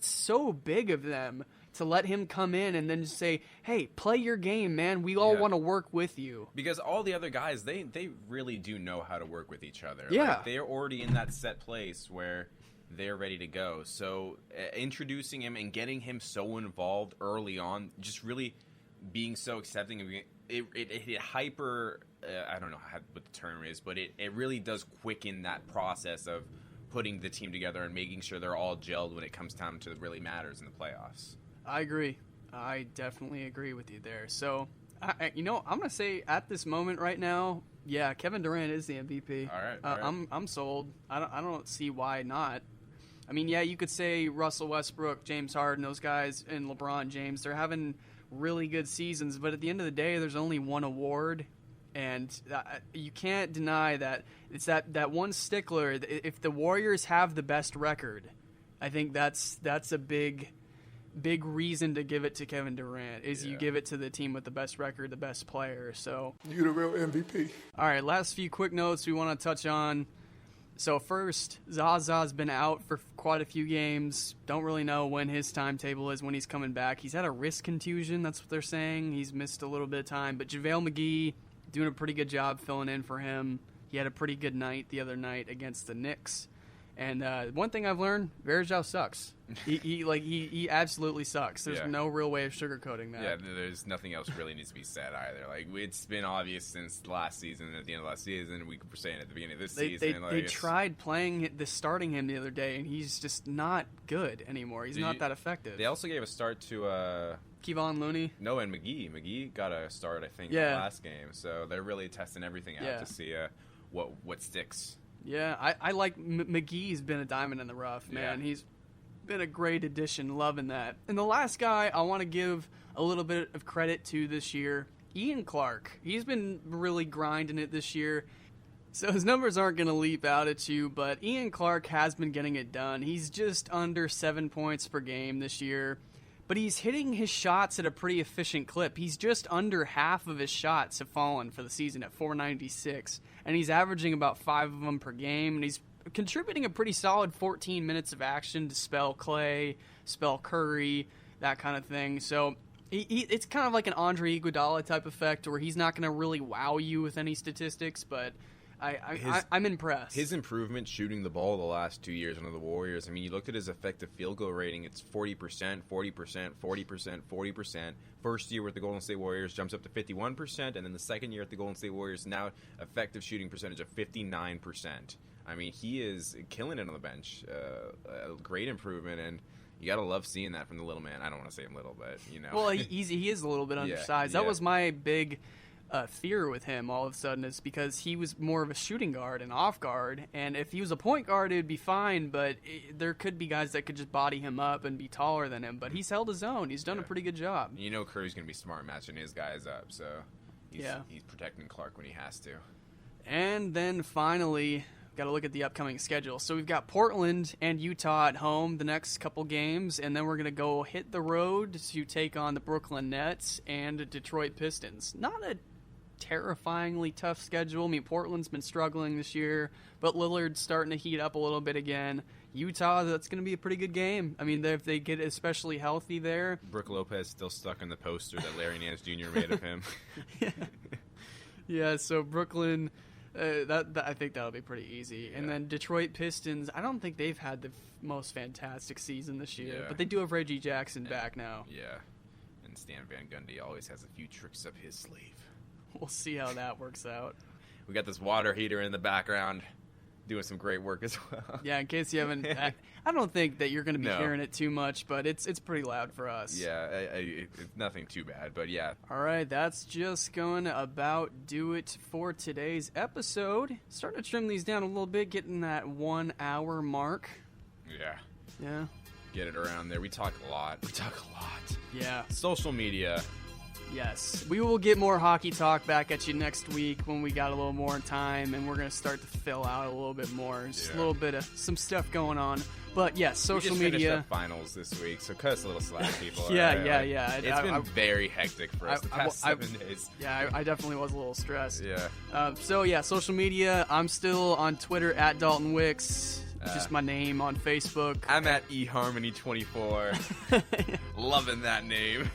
so big of them to let him come in and then just say, hey, play your game, man. We all want to work with you. Because all the other guys, they really do know how to work with each other. Yeah. Like, they're already in that set place where they're ready to go. So introducing him and getting him so involved early on, just really being so accepting of it hyper, I don't know what the term is, but it really does quicken that process of putting the team together and making sure they're all gelled when it comes time to really matters in the playoffs. I agree. I definitely agree with you there. So, I'm going to say at this moment right now, yeah, Kevin Durant is the MVP. All right. I'm sold. I don't see why not. I mean, yeah, you could say Russell Westbrook, James Harden, those guys, and LeBron James, they're having really good seasons, but at the end of the day, there's only one award, and you can't deny that it's that one stickler. If the Warriors have the best record, I think that's a big reason to give it to Kevin Durant, is you give it to the team with the best record, the best player. So You the real MVP. all right, last few quick notes we want to touch on. So first, Zaza's been out for quite a few games. Don't really know when his timetable is, when he's coming back. He's had a wrist contusion, that's what they're saying. He's missed a little bit of time. But JaVale McGee doing a pretty good job filling in for him. He had a pretty good night the other night against the Knicks. And one thing I've learned, Varejao sucks. He absolutely sucks. There's no real way of sugarcoating that. Yeah, there's nothing else really needs to be said either. Like, it's been obvious since last season, at the end of last season, we were saying at the beginning of this season. They tried starting him the other day, and he's just not good anymore. He's not that effective. They also gave a start to Kevon Looney. No, and McGee. McGee got a start, I think, in the last game. So they're really testing everything out to see what sticks. Yeah, I like McGee's been a diamond in the rough, man. He's been a great addition, loving that. And the last guy I want to give a little bit of credit to this year, Ian Clark. He's been really grinding it this year. So his numbers aren't going to leap out at you, but Ian Clark has been getting it done. He's just under 7 points per game this year, but he's hitting his shots at a pretty efficient clip. He's just under half of his shots have fallen for the season at 496, and he's averaging about 5 of them per game, and he's contributing a pretty solid 14 minutes of action to spell Clay, spell Curry, that kind of thing. So it's kind of like an Andre Iguodala type effect, where he's not going to really wow you with any statistics, but I'm impressed. His improvement shooting the ball the last 2 years under the Warriors. I mean, you looked at his effective field goal rating. It's 40%, 40%, 40%, 40%. First year with the Golden State Warriors jumps up to 51%, and then the second year at the Golden State Warriors, now effective shooting percentage of 59%. I mean, he is killing it on the bench. A great improvement, and you gotta love seeing that from the little man. I don't want to say him little, but you know. Well, he is a little bit undersized. That was my big fear with him all of a sudden, is because he was more of a shooting guard and off guard, and if he was a point guard, it would be fine, but there could be guys that could just body him up and be taller than him, but he's held his own. He's done a pretty good job. You know Curry's going to be smart matching his guys up, so he's protecting Clark when he has to. And then finally, got to look at the upcoming schedule. So we've got Portland and Utah at home the next couple games, and then we're going to go hit the road to take on the Brooklyn Nets and the Detroit Pistons. Not a terrifyingly tough schedule. I mean, Portland's been struggling this year, but Lillard's starting to heat up a little bit again. Utah, that's going to be a pretty good game. I mean, if they get especially healthy there. Brooke Lopez still stuck in the poster that Larry Nance Jr. made of him. Yeah, so Brooklyn, I think that'll be pretty easy. And then Detroit Pistons, I don't think they've had the most fantastic season this year, but they do have Reggie Jackson back now. Yeah, and Stan Van Gundy always has a few tricks up his sleeve. We'll see how that works out. We got this water heater in the background doing some great work as well. Yeah, in case you haven't, I don't think that you're going to be hearing it too much, but it's pretty loud for us. Yeah, it's nothing too bad, but yeah. All right, that's just going to about do it for today's episode. Starting to trim these down a little bit, getting that 1 hour mark. Yeah. Get it around there. We talk a lot. Yeah. Social media. Yes. We will get more hockey talk back at you next week when we got a little more time, and we're going to start to fill out a little bit more. Just a little bit of some stuff going on. But, yes, social media. We just finished up finals this week, so cut us a little slack, people. Yeah. It's been very hectic for us the past 7 days. Yeah, I definitely was a little stressed. Yeah. Social media. I'm still on Twitter at Dalton Wicks. Just my name on Facebook. I'm at eHarmony24. Loving that name.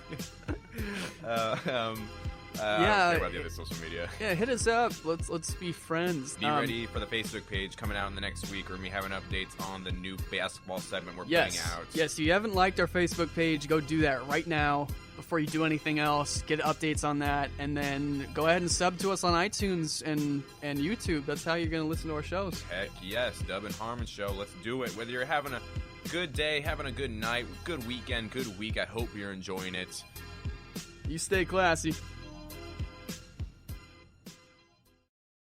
I don't care about the other social media. Yeah, hit us up. Let's be friends. Be ready for the Facebook page coming out in the next week. We're going to be having updates on the new basketball segment we're putting out. Yes, if you haven't liked our Facebook page, go do that right now before you do anything else. Get updates on that, and then go ahead and sub to us on iTunes and YouTube. That's how you're going to listen to our shows. Heck yes, N Harmon Show. Let's do it. Whether you're having a good day, having a good night, good weekend, good week, I hope you're enjoying it. You stay classy.